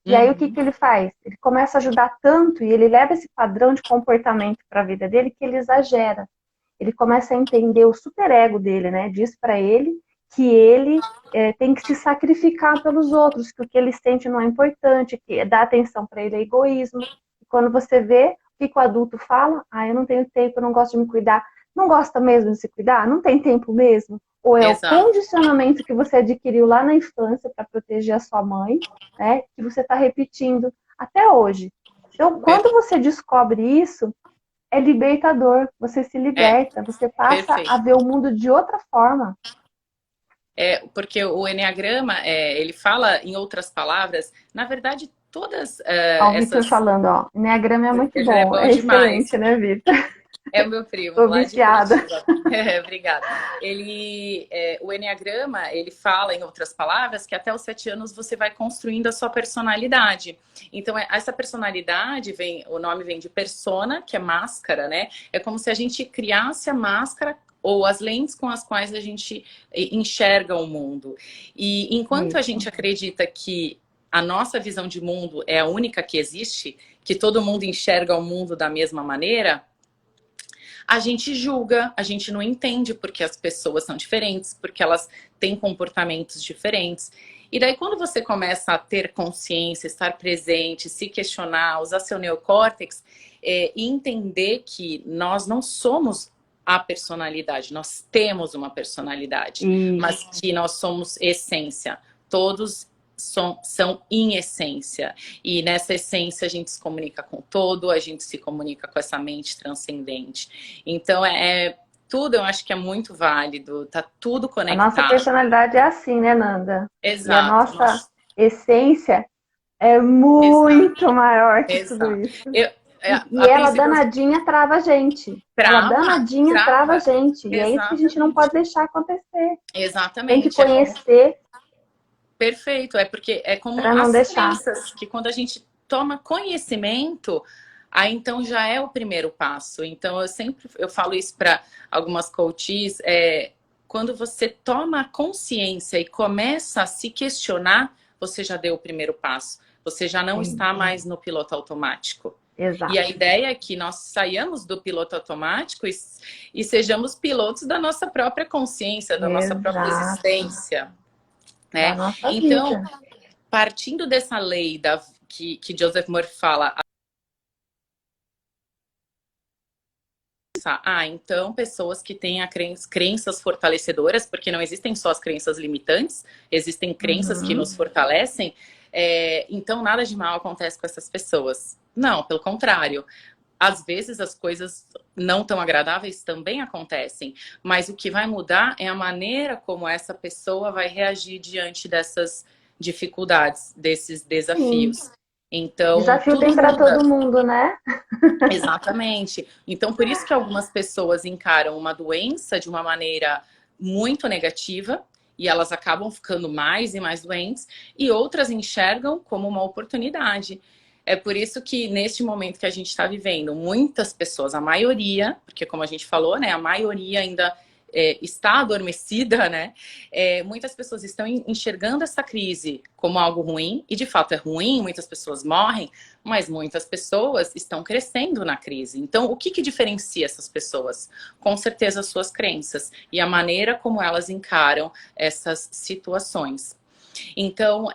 E aí, o que ele faz? Ele começa a ajudar tanto e ele leva esse padrão de comportamento para a vida dele que ele exagera. Ele começa a entender o superego dele, né? Diz para ele que ele tem que se sacrificar pelos outros, que o que ele sente não é importante, que dar atenção para ele é egoísmo. E quando você vê o que o adulto fala, eu não tenho tempo, eu não gosto de me cuidar. Não gosta mesmo de se cuidar? Não tem tempo mesmo? Ou é o Exato. condicionamento que você adquiriu lá na infância para proteger a sua mãe, né? Que você está repetindo até hoje. Então, quando você descobre isso, é libertador. Você se É, liberta, você passa a perfeito. ver o mundo de outra forma. Porque o Enneagrama, ele fala, em outras palavras, na verdade, todas Ó, o Vitor essas. falando, ó, Enneagrama é muito Já é bom, bom é demais. excelente, né, Vitor? É o meu primo, Tô lá de viciada. Curitiba. Obrigada. O Enneagrama, ele fala, em outras palavras, que até os 7 anos você vai construindo a sua personalidade. Então, essa personalidade, o nome vem de persona, que é máscara, né? É como se a gente criasse a máscara ou as lentes com as quais a gente enxerga o mundo. E enquanto a Isso. gente acredita que a nossa visão de mundo é a única que existe, que todo mundo enxerga o mundo da mesma maneira, a gente julga, a gente não entende porque as pessoas são diferentes, porque elas têm comportamentos diferentes. E daí, quando você começa a ter consciência, estar presente, se questionar, usar seu neocórtex, e entender que nós não somos a personalidade, nós temos uma personalidade, mas que nós somos essência. Todos são em essência. E nessa essência a gente se comunica com o todo, a gente se comunica com essa mente transcendente. Então, tudo eu acho que é muito válido, tá tudo A nossa conectado. personalidade é assim, né, Nanda? E a Exato. nossa essência é muito Exato. maior que tudo Exato. isso. Eu, E a ela princípio, danadinha trava a gente. Ela trava, danadinha trava a trava. gente. E é isso que a gente não pode Exatamente. deixar acontecer. Tem que Exatamente. É como conhecer perfeito. É porque é como para não as deixar. crenças, que quando a gente toma conhecimento, aí então já é o primeiro passo. Então eu falo isso para algumas coaches, quando você toma consciência e começa a se questionar, você já deu o primeiro passo. Você já não está mais no piloto automático. E Exato. a ideia é que nós saiamos do piloto automático e sejamos pilotos da nossa própria consciência, da nossa própria Exato. existência, Da né? nossa Então, vida. partindo dessa lei que Joseph Murphy fala, então pessoas que têm crenças fortalecedoras, porque não existem só as crenças limitantes, existem crenças que nos fortalecem, então nada de mal acontece com essas pessoas. Não, pelo contrário. Às vezes as coisas não tão agradáveis também acontecem, mas o que vai mudar é a maneira como essa pessoa vai reagir diante dessas dificuldades, desses Sim. desafios. Então, Desafio tudo tem para muda. todo mundo, né? Exatamente. Então, por isso que algumas pessoas encaram uma doença de uma maneira muito negativa e elas acabam ficando mais e mais doentes, e outras enxergam como uma oportunidade. É por isso que neste momento que a gente está vivendo, muitas pessoas, a maioria, porque como a gente falou, né, a maioria ainda está adormecida, né? Muitas pessoas estão enxergando essa crise como algo ruim, e de fato é ruim, muitas pessoas morrem, mas muitas pessoas estão crescendo na crise. Então, o que que diferencia essas pessoas? Com certeza, as suas crenças e a maneira como elas encaram essas situações. Então,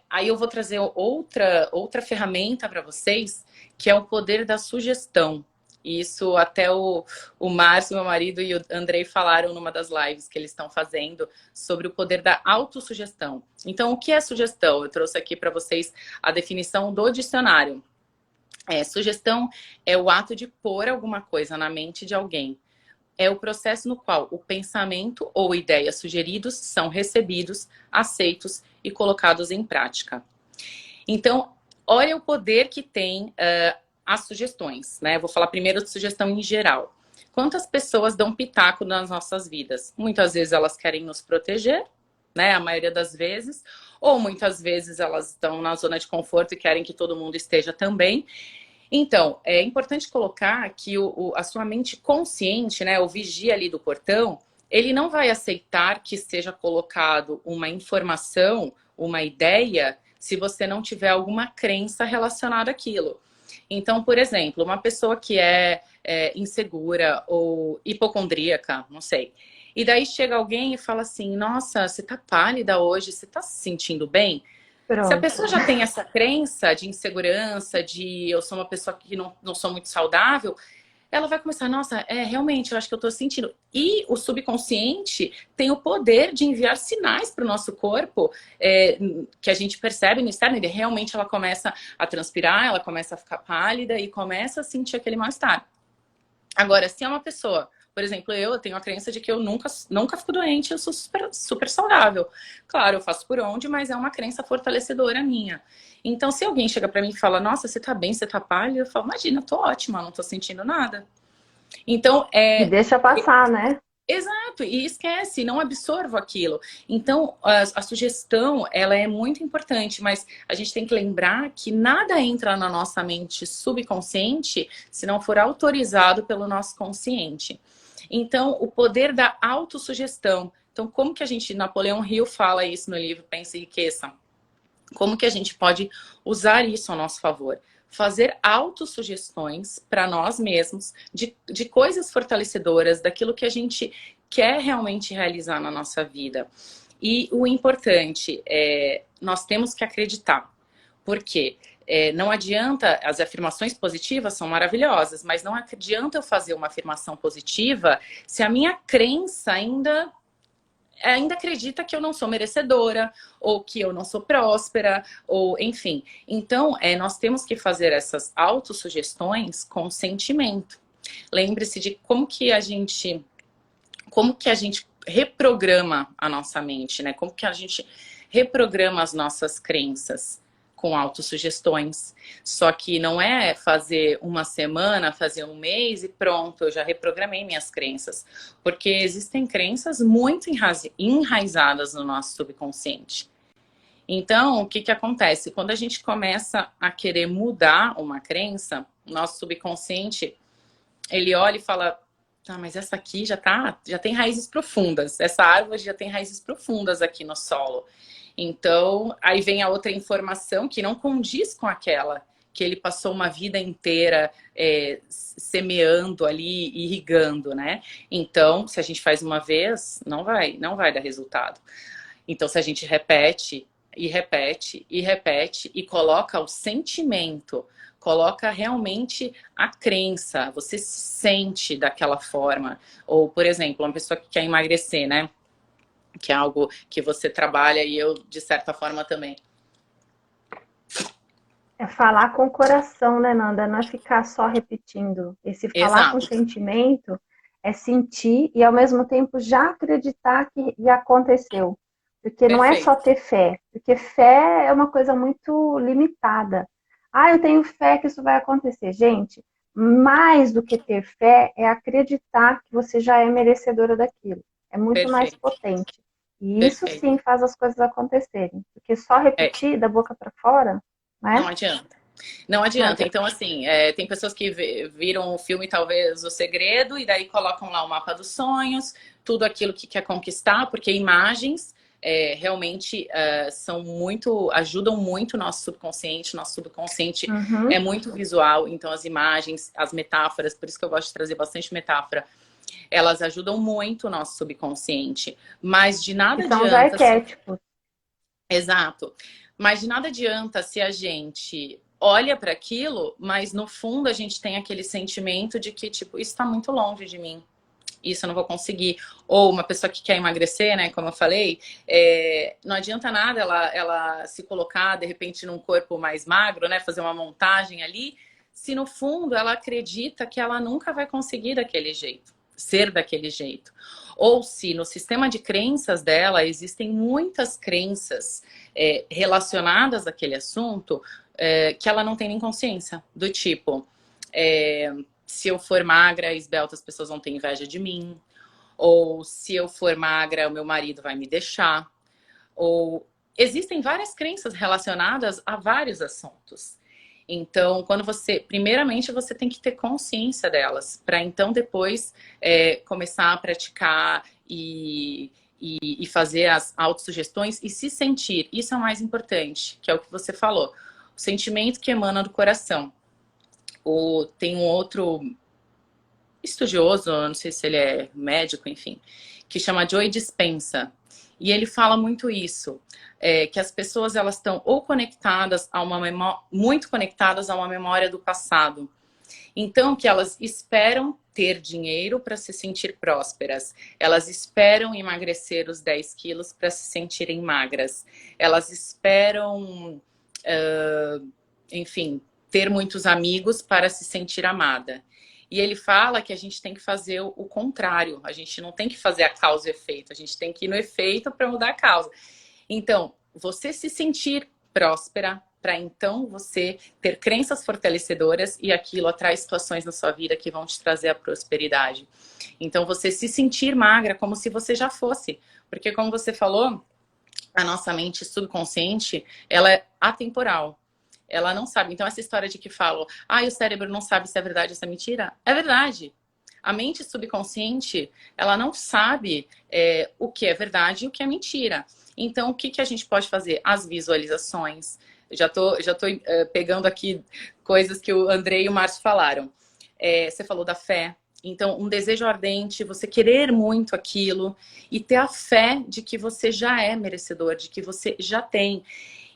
aí eu vou trazer outra ferramenta para vocês, que é o poder da sugestão. Isso até o Márcio, meu marido, e o Andrei falaram numa das lives que eles estão fazendo sobre o poder da autossugestão. Então, o que é sugestão? Eu trouxe aqui para vocês a definição do dicionário. Sugestão é o ato de pôr alguma coisa na mente de alguém. É o processo no qual o pensamento ou ideia sugeridos são recebidos, aceitos e colocados em prática. Então, olha o poder que tem as sugestões, né? Vou falar primeiro de sugestão em geral. Quantas pessoas dão pitaco nas nossas vidas? Muitas vezes elas querem nos proteger, né? A maioria das vezes. Ou muitas vezes elas estão na zona de conforto e querem que todo mundo esteja também. Então, é importante colocar que a sua mente consciente, né, o vigia ali do portão, ele não vai aceitar que seja colocado uma informação, uma ideia, se você não tiver alguma crença relacionada àquilo. Então, por exemplo, uma pessoa que é insegura ou hipocondríaca, não sei. E daí chega alguém e fala assim: nossa, você tá pálida hoje, você tá se sentindo bem? Se a Pronto. pessoa já tem essa crença de insegurança, de eu sou uma pessoa que não sou muito saudável, ela vai começar, nossa, realmente, eu acho que eu tô sentindo. E o subconsciente tem o poder de enviar sinais para o nosso corpo, que a gente percebe no externo, e realmente ela começa a transpirar, ela começa a ficar pálida e começa a sentir aquele mal-estar. Agora, se é uma pessoa, por exemplo, eu tenho a crença de que eu nunca fico doente, eu sou super, super saudável. Claro, eu faço por onde, mas é uma crença fortalecedora minha. Então, se alguém chega pra mim e fala, nossa, você tá bem, você tá pálida, eu falo, imagina, eu tô ótima, não tô sentindo nada. Então, E deixa passar, né? exato, e esquece, não absorvo aquilo. Então, a sugestão, ela é muito importante, mas a gente tem que lembrar que nada entra na nossa mente subconsciente se não for autorizado pelo nosso consciente. Então, o poder da autossugestão. Então, como que a gente, Napoleão Hill fala isso no livro Pense e Enriqueça. Como que a gente pode usar isso a nosso favor? Fazer autossugestões para nós mesmos de coisas fortalecedoras, daquilo que a gente quer realmente realizar na nossa vida. E o importante nós temos que acreditar. Por quê? Não adianta, as afirmações positivas são maravilhosas, mas não adianta eu fazer uma afirmação positiva se a minha crença ainda acredita que eu não sou merecedora, ou que eu não sou próspera, ou enfim. Então, nós temos que fazer essas autossugestões com sentimento. Lembre-se de como que a gente reprograma a nossa mente, né? Como que a gente reprograma as nossas crenças com autossugestões. Só que não é fazer uma semana, fazer um mês e pronto, eu já reprogramei minhas crenças. Porque existem crenças muito enraizadas no nosso subconsciente. Então, o que que acontece? Quando a gente começa a querer mudar uma crença, nosso subconsciente, ele olha e fala: ah, mas essa aqui já tem raízes profundas. Essa árvore já tem raízes profundas aqui no solo. Então, aí vem a outra informação que não condiz com aquela que ele passou uma vida inteira semeando ali, irrigando, né? Então, se a gente faz uma vez, não vai dar resultado. Então, se a gente repete e repete e repete e coloca o sentimento, coloca realmente a crença, você se sente daquela forma. Ou, por exemplo, uma pessoa que quer emagrecer, né? Que é algo que você trabalha e eu, de certa forma, também. É falar com o coração, né, Nanda? Não é ficar só repetindo. Esse falar com Exato, sentimento é sentir e, ao mesmo tempo, já acreditar que já aconteceu. Porque não é só perfeito. ter fé, porque fé é uma coisa muito limitada. Ah, eu tenho fé que isso vai acontecer. Gente, mais do que ter fé é acreditar que você já é merecedora daquilo. É muito mais Perfeito, potente. E isso perfeito. sim faz as coisas acontecerem. Porque só É, repetir da boca para fora, não né? adianta. Não Não adianta. adianta. Então, assim, tem pessoas que viram o filme, talvez, O Segredo, e daí colocam lá o mapa dos sonhos, tudo aquilo que quer conquistar, porque imagens realmente são muito, ajudam muito o nosso subconsciente é Uhum. muito visual, então as imagens, as metáforas, por isso que eu gosto de trazer bastante metáfora, elas ajudam muito o nosso subconsciente. Mas de Que nada são os adianta se arquétipos. Exato. Mas de nada adianta se a gente olha para aquilo, mas no fundo a gente tem aquele sentimento de que, tipo, isso está muito longe de mim. Isso eu não vou conseguir. Ou uma pessoa que quer emagrecer, né? Como eu falei, não adianta nada ela se colocar, de repente, num corpo mais magro, né? Fazer uma montagem ali, se no fundo ela acredita que ela nunca vai conseguir daquele jeito, ser daquele jeito. Ou se no sistema de crenças dela existem muitas crenças relacionadas àquele assunto que ela não tem nem consciência. Do tipo, se eu for magra, esbelta, as pessoas vão ter inveja de mim. Ou se eu for magra, o meu marido vai me deixar. Ou existem várias crenças relacionadas a vários assuntos. Então, quando primeiramente, você tem que ter consciência delas, para então depois começar a praticar e fazer as autossugestões e se sentir. Isso é o mais importante, que é o que você falou. O sentimento que emana do coração. Tem um outro estudioso, não sei se ele é médico, enfim, que chama Joe Dispenza. E ele fala muito isso, que as pessoas elas estão ou conectadas a uma memória, muito conectadas a uma memória do passado. Então, que elas esperam ter dinheiro para se sentir prósperas. Elas esperam emagrecer os 10 quilos para se sentirem magras. Elas esperam, enfim, ter muitos amigos para se sentir amada. E ele fala que a gente tem que fazer o contrário. A gente não tem que fazer a causa e o efeito. A gente tem que ir no efeito para mudar a causa. Então, você se sentir próspera para então você ter crenças fortalecedoras e aquilo atrai situações na sua vida que vão te trazer a prosperidade. Então, você se sentir magra como se você já fosse. Porque, como você falou, a nossa mente subconsciente, ela é atemporal. Ela não sabe. Então, essa história de que falam, o cérebro não sabe se é verdade ou se é mentira, é verdade. A mente subconsciente, ela não sabe o que é verdade e o que é mentira. Então, o que, que a gente pode fazer? As visualizações. Já tô pegando aqui coisas que o Andrei e o Márcio falaram. Você falou da fé. Então, um desejo ardente, você querer muito aquilo e ter a fé de que você já é merecedor, de que você já tem.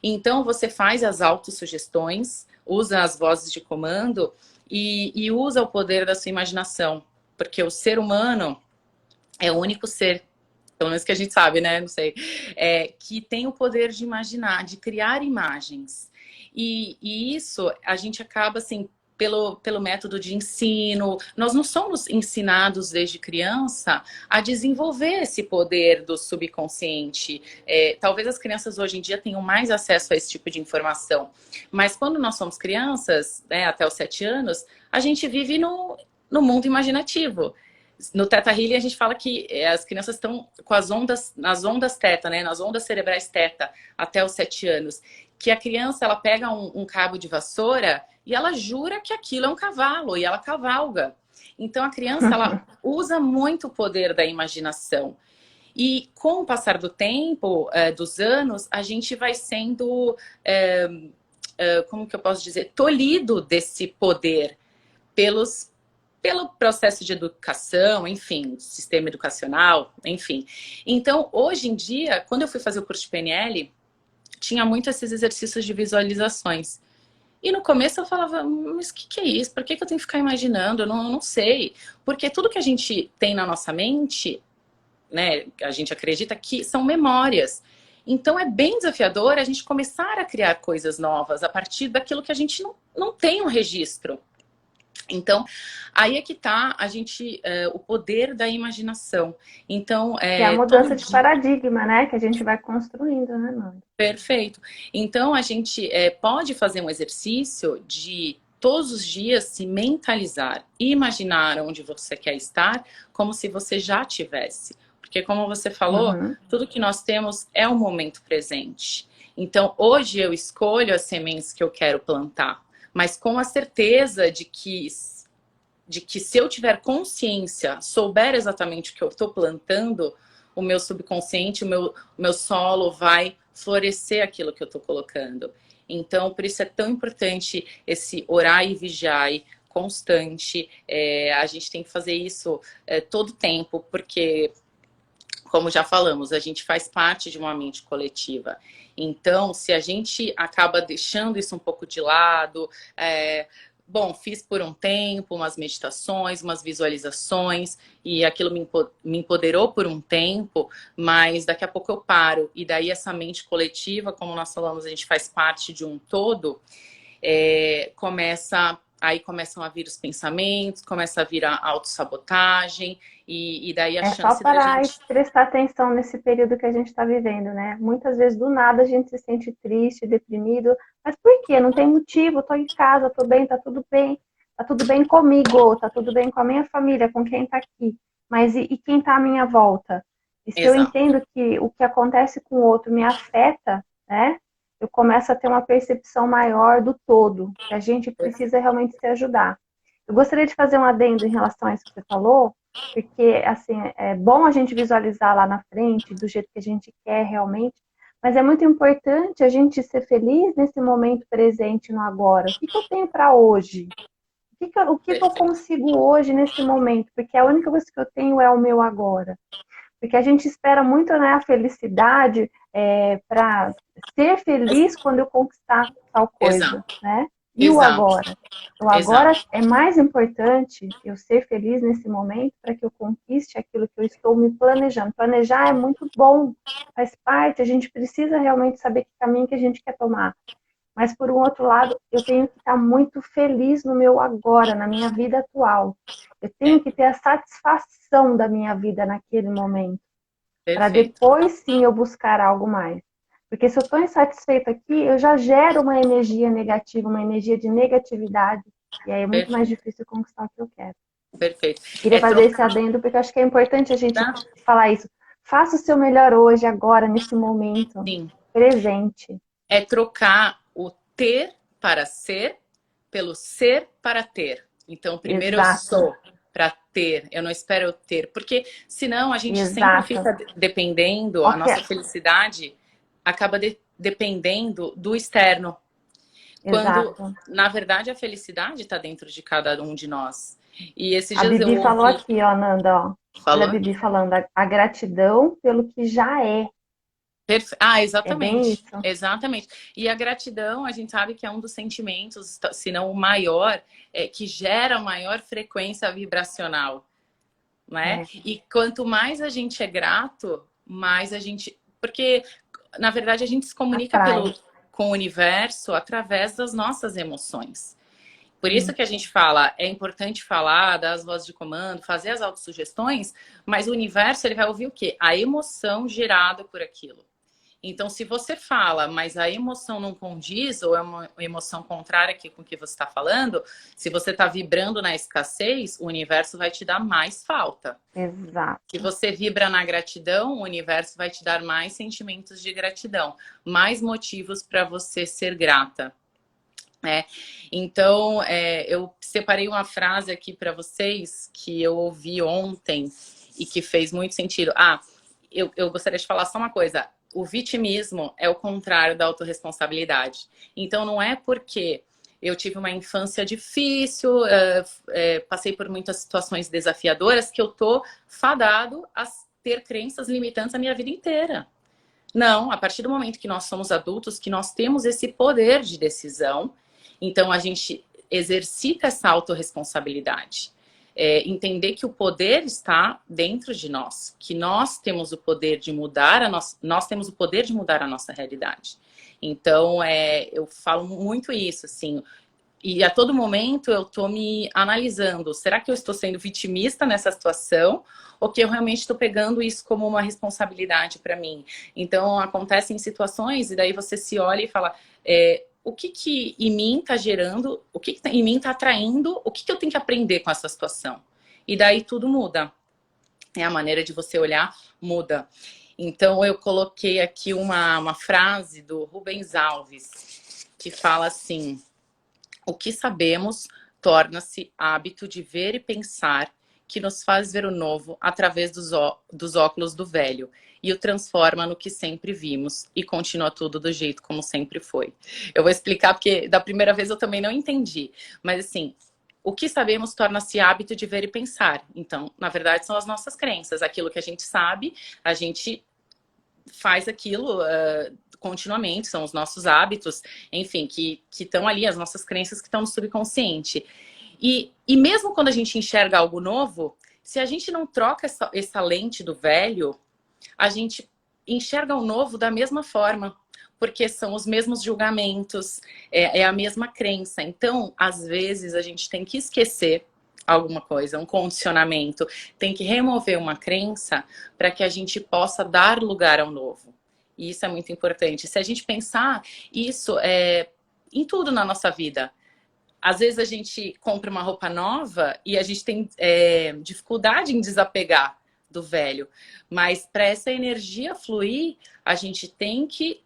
Então, você faz as autossugestões, usa as vozes de comando e usa o poder da sua imaginação. Porque o ser humano é o único ser, pelo menos que a gente sabe, né? Não sei. Que tem o poder de imaginar, de criar imagens. E isso a gente acaba, assim, pelo método de ensino. Nós não somos ensinados desde criança a desenvolver esse poder do subconsciente. Talvez as crianças hoje em dia tenham mais acesso a esse tipo de informação. Mas quando nós somos crianças, né, até os 7 anos, a gente vive no mundo imaginativo. No Theta Healing a gente fala que as crianças estão com nas ondas Theta, né? Nas ondas cerebrais Theta, até os 7 anos. Que a criança, ela pega um cabo de vassoura e ela jura que aquilo é um cavalo e ela cavalga. Então a criança, ela usa muito o poder da imaginação. E com o passar do tempo, dos anos, a gente vai sendo, como que eu posso dizer, tolhido desse poder pelo processo de educação, enfim, sistema educacional, enfim. Então, hoje em dia, quando eu fui fazer o curso de PNL, tinha muito esses exercícios de visualizações. E no começo eu falava, mas o que é isso? Por que eu tenho que ficar imaginando? Eu não sei. Porque tudo que a gente tem na nossa mente, né, a gente acredita que são memórias. Então é bem desafiador a gente começar a criar coisas novas a partir daquilo que a gente não tem um registro. Então, aí é que tá o poder da imaginação. Então, Que é a todo mudança de dia. paradigma, né? Que a gente vai construindo, né, mãe? Perfeito. Então, a gente pode fazer um exercício de todos os dias se mentalizar, imaginar onde você quer estar, como se você já tivesse. Porque, como você falou, Uhum. tudo que nós temos é o momento presente. Então, hoje eu escolho as sementes que eu quero plantar, mas com a certeza de que se eu tiver consciência, souber exatamente o que eu estou plantando, o meu subconsciente, o meu solo vai florescer aquilo que eu estou colocando. Então, por isso é tão importante esse orar e vigiar constante. A gente tem que fazer isso todo tempo, porque, como já falamos, a gente faz parte de uma mente coletiva. Então, se a gente acaba deixando isso um pouco de lado, bom, fiz por um tempo umas meditações, umas visualizações, e aquilo me empoderou por um tempo, mas daqui a pouco eu paro. E daí essa mente coletiva, como nós falamos, a gente faz parte de um todo, aí começam a vir os pensamentos, começa a vir a autossabotagem, e daí a É só chance da parar e gente. prestar atenção nesse período que a gente está vivendo, né? Muitas vezes, do nada, a gente se sente triste, deprimido. Mas por quê? Não tem motivo. Estou em casa, estou bem, tá tudo bem. Tá tudo bem comigo, tá tudo bem com a minha família, com quem está aqui. Mas e quem está à minha volta? E se eu Exato, entendo que o que acontece com o outro me afeta, né? Eu começo a ter uma percepção maior do todo, que a gente precisa realmente se ajudar. Eu gostaria de fazer um adendo em relação a isso que você falou, porque assim, é bom a gente visualizar lá na frente do jeito que a gente quer realmente, mas é muito importante a gente ser feliz nesse momento presente no agora. O que eu tenho para hoje? O que eu perfeito. consigo hoje nesse momento? Porque a única coisa que eu tenho é o meu agora. Porque a gente espera muito, né, a felicidade para ser feliz quando eu conquistar tal coisa, Exato, né? E o exato, agora? O agora exato. é mais importante eu ser feliz nesse momento para que eu conquiste aquilo que eu estou me planejando. Planejar é muito bom, faz parte, a gente precisa realmente saber que caminho que a gente quer tomar. Mas, por um outro lado, eu tenho que estar muito feliz no meu agora, na minha vida atual. Eu tenho É, que ter a satisfação da minha vida naquele momento, para perfeito, depois sim eu buscar algo mais. Porque se eu estou insatisfeita aqui, eu já gero uma energia negativa, uma energia de negatividade, e aí é muito mais perfeito, difícil conquistar o que eu quero. perfeito. Eu queria É fazer esse trocar, adendo, porque eu acho que é importante a gente tá? falar isso. Faça o seu melhor hoje, agora, nesse momento Sim. presente. É trocar o ter para ser pelo ser para ter. Então, primeiro eu Exato, sou para ter, eu não espero eu ter, porque senão a gente sempre exato. fica dependendo, a Ok, nossa felicidade acaba dependendo do externo, quando exato. na verdade a felicidade está dentro de cada um de nós. E esses A dias eu Bibi falou ouvi, aqui, ó, Nanda, ó. Olha a falou? Bibi falando, a gratidão pelo que já é. É bem Exatamente, isso. exatamente. E a gratidão, a gente sabe que é um dos sentimentos, se não o maior, que gera maior frequência vibracional, né? É, E quanto mais a gente é grato, mais a gente, porque na verdade a gente se comunica atrai. com o universo através das nossas emoções. Por isso que a Isso. gente fala, é importante falar, dar as vozes de comando, fazer as autossugestões, mas o universo ele vai ouvir o quê? A emoção gerada por aquilo. Então, se você fala, mas a emoção não condiz, ou é uma emoção contrária aqui com o que você está falando, se você está vibrando na escassez, o universo vai te dar mais falta. Se Exato. você vibra na gratidão, o universo vai te dar mais sentimentos de gratidão, mais motivos para você ser grata. Né? Então, eu separei uma frase aqui para vocês que eu ouvi ontem e que fez muito sentido. Eu gostaria de falar só uma coisa. O vitimismo é o contrário da autorresponsabilidade. Então, não é porque eu tive uma infância difícil, passei por muitas situações desafiadoras, que eu tô fadado a ter crenças limitantes a minha vida inteira. Não, a partir do momento que nós somos adultos, que nós temos esse poder de decisão, então a gente exercita essa autorresponsabilidade. Entender que o poder está dentro de nós, que nós temos o poder de mudar nós temos o poder de mudar a nossa realidade. Então, eu falo muito isso, assim, E a todo momento eu estou me analisando. Será que eu estou sendo vitimista nessa situação? Ou que eu realmente estou pegando isso como uma responsabilidade para mim? Então, acontecem situações e daí você se olha e fala... o que que em mim está gerando, o que que em mim está atraindo, o que que eu tenho que aprender com essa situação? E daí tudo muda. A maneira de você olhar muda. Então, eu coloquei aqui uma frase do Rubens Alves, que fala assim: o que sabemos torna-se hábito de ver e pensar, que nos faz ver o novo através dos óculos do velho e o transforma no que sempre vimos e continua tudo do jeito como sempre foi. Eu vou explicar porque da primeira vez eu também não entendi, mas assim, o que sabemos torna-se hábito de ver e pensar. Então, na verdade, são as nossas crenças, aquilo que a gente sabe, a gente faz aquilo continuamente, são os nossos hábitos, enfim, que estão ali, as nossas crenças que estão no subconsciente. E mesmo quando a gente enxerga algo novo, se a gente não troca essa lente do velho, a gente enxerga o novo da mesma forma, porque são os mesmos julgamentos, é a mesma crença. Então, às vezes, a gente tem que esquecer alguma coisa, um condicionamento, tem que remover uma crença para que a gente possa dar lugar ao novo. E isso é muito importante. Se a gente pensar isso em tudo na nossa vida, às vezes a gente compra uma roupa nova e a gente tem dificuldade em desapegar do velho. Mas para essa energia fluir, a gente tem que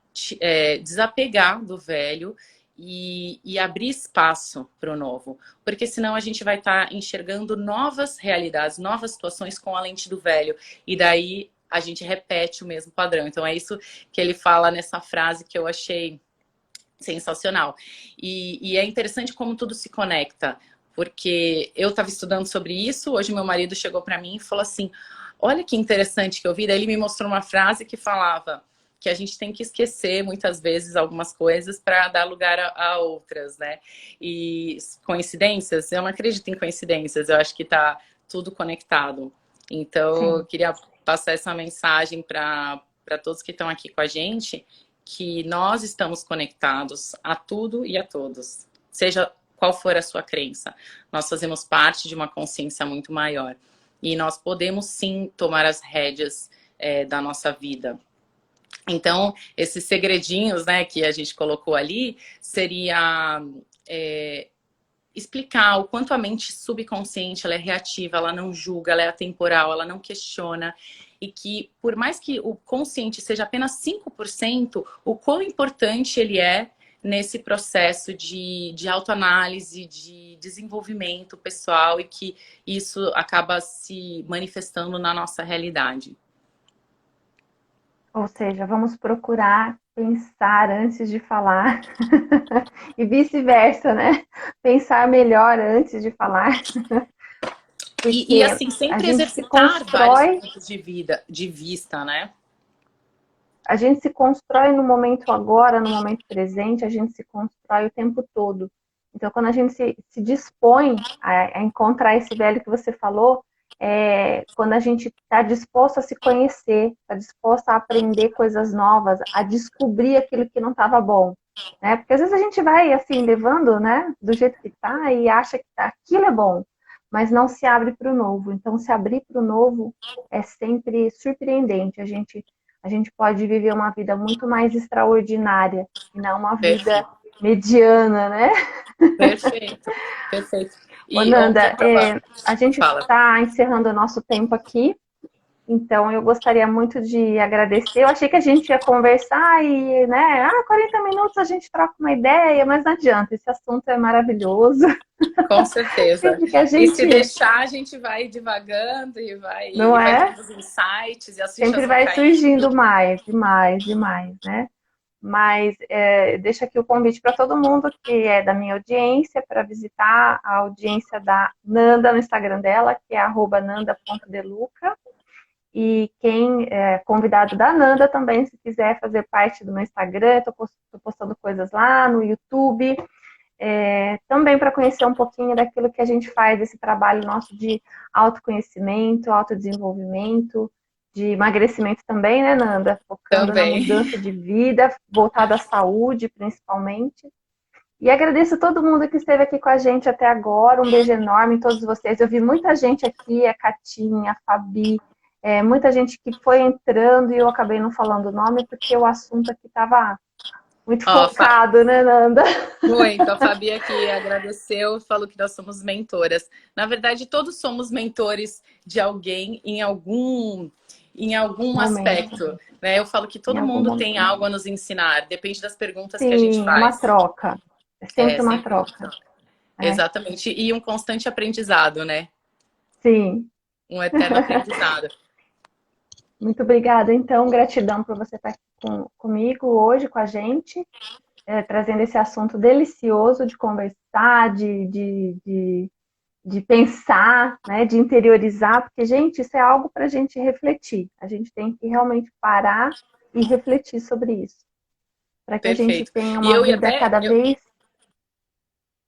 desapegar do velho e abrir espaço para o novo. Porque senão a gente vai estar enxergando novas realidades, novas situações com a lente do velho. E daí a gente repete o mesmo padrão. Então é isso que ele fala nessa frase que eu achei sensacional. E é interessante como tudo se conecta, porque eu estava estudando sobre isso, hoje meu marido chegou para mim e falou assim, olha que interessante que eu vi, daí ele me mostrou uma frase que falava que a gente tem que esquecer muitas vezes algumas coisas para dar lugar a outras, né? E coincidências, eu não acredito em coincidências, eu acho que está tudo conectado. Então, eu Sim. queria passar essa mensagem para todos que estão aqui com a gente, que nós estamos conectados a tudo e a todos, seja qual for a sua crença. Nós fazemos parte de uma consciência muito maior e nós podemos sim tomar as rédeas da nossa vida. Então, esses segredinhos, né, que a gente colocou ali, seria explicar o quanto a mente subconsciente ela é reativa, ela não julga, ela é atemporal, ela não questiona. E que, por mais que o consciente seja apenas 5%, o quão importante ele é nesse processo de autoanálise, de desenvolvimento pessoal e que isso acaba se manifestando na nossa realidade. Ou seja, vamos procurar pensar antes de falar e vice-versa, né? Pensar melhor antes de falar, E porque assim, a sempre gente se exercitar vários constrói, pontos de vista, né? a gente se constrói no momento agora, no momento presente, a gente se constrói o tempo todo. Então, quando a gente se dispõe a encontrar esse velho que você falou, quando a gente está disposto a se conhecer, está disposto a aprender coisas novas, a descobrir aquilo que não estava bom, né? Porque às vezes a gente vai assim levando, né, do jeito que está e acha que aquilo é bom, mas não se abre para o novo. Então, se abrir para o novo é sempre surpreendente. A gente pode viver uma vida muito mais extraordinária e não uma vida Perfeito, mediana, né? perfeito, perfeito. Ô, E ontem eu Nanda, tava... a gente Fala. está encerrando o nosso tempo aqui, então eu gostaria muito de agradecer. Eu achei que a gente ia conversar e, né, 40 minutos a gente troca uma ideia, mas não adianta, esse assunto é maravilhoso. Com certeza. Sempre que a E se gente, deixar, a gente vai divagando não e vai é? tendo os insights e as fichas Sempre vão vai caindo. surgindo mais, demais, demais, né? Mas deixo aqui o convite para todo mundo que é da minha audiência para visitar a audiência da Nanda no Instagram dela, que é @nanda.deluca. E quem é convidado da Nanda também, se quiser fazer parte do meu Instagram, estou postando coisas lá no YouTube, também para conhecer um pouquinho daquilo que a gente faz, esse trabalho nosso de autoconhecimento, autodesenvolvimento, de emagrecimento também, né, Nanda? Focando na Também. mudança de vida, voltada à saúde, principalmente. E agradeço todo mundo que esteve aqui com a gente até agora. Um beijo enorme em todos vocês. Eu vi muita gente aqui, a Catinha, a Fabi, muita gente que foi entrando e eu acabei não falando o nome porque o assunto aqui estava muito Ó, focado, né, Nanda? muito. A Fabi aqui agradeceu, falou que nós somos mentoras. Na verdade, todos somos mentores de alguém em algum Momento, aspecto, né? Eu falo que em todo algum mundo tem momento. algo a nos ensinar, depende das perguntas que a gente Sim, é uma faz. troca. É É, sempre uma sempre uma troca. troca. É, Exatamente. E um constante aprendizado, né? sim. Um eterno aprendizado. Muito obrigada, então. Gratidão por você estar aqui comigo hoje, com a gente, trazendo esse assunto delicioso de conversar, de pensar, né, de interiorizar, porque, gente, isso é algo para a gente refletir. A gente tem que realmente parar e refletir sobre isso, para que a gente Perfeito. tenha E uma eu ia vida até, cada vez.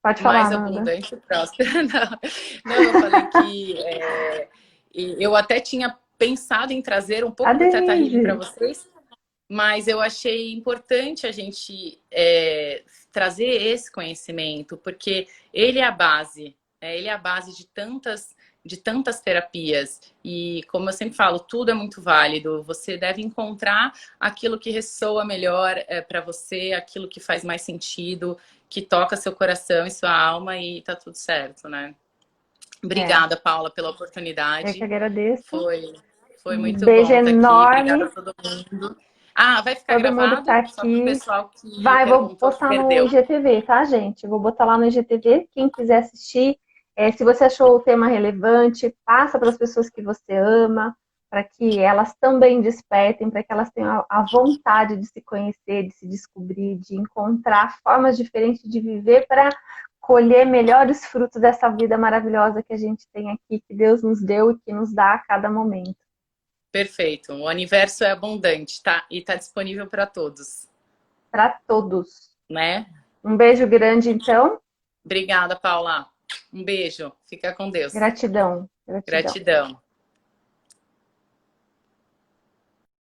Pode falar, mais Nanda. abundante e próspera. Não, eu falei que eu até tinha pensado em trazer um A pouco do Theta Healing para Denise. vocês, mas eu achei importante a gente trazer esse conhecimento, porque ele é a base, ele é a base de tantas terapias. E como eu sempre falo, tudo é muito válido. Você deve encontrar aquilo que ressoa melhor para você, aquilo que faz mais sentido, que toca seu coração e sua alma e tá tudo certo, né? É, Obrigada, Paula, pela eu que oportunidade. agradeço. Foi, foi Um muito beijo bom estar aqui. Obrigada a enorme. todo mundo. Ah, vai ficar Todo mundo que está gravado? Só para o aqui. pessoal que Vai, vou perguntou que postar no perdeu. IGTV, tá, gente? Vou botar lá no IGTV. Quem quiser assistir, se você achou o tema relevante, passa para as pessoas que você ama, para que elas também despertem, para que elas tenham a vontade de se conhecer, de se descobrir, de encontrar formas diferentes de viver para colher melhores frutos dessa vida maravilhosa que a gente tem aqui, que Deus nos deu e que nos dá a cada momento. Perfeito. O universo é abundante, tá? E está disponível para todos, Para todos. né? Um beijo grande, então. Obrigada, Paula. Um beijo. Fica com Deus. Gratidão, gratidão. Gratidão.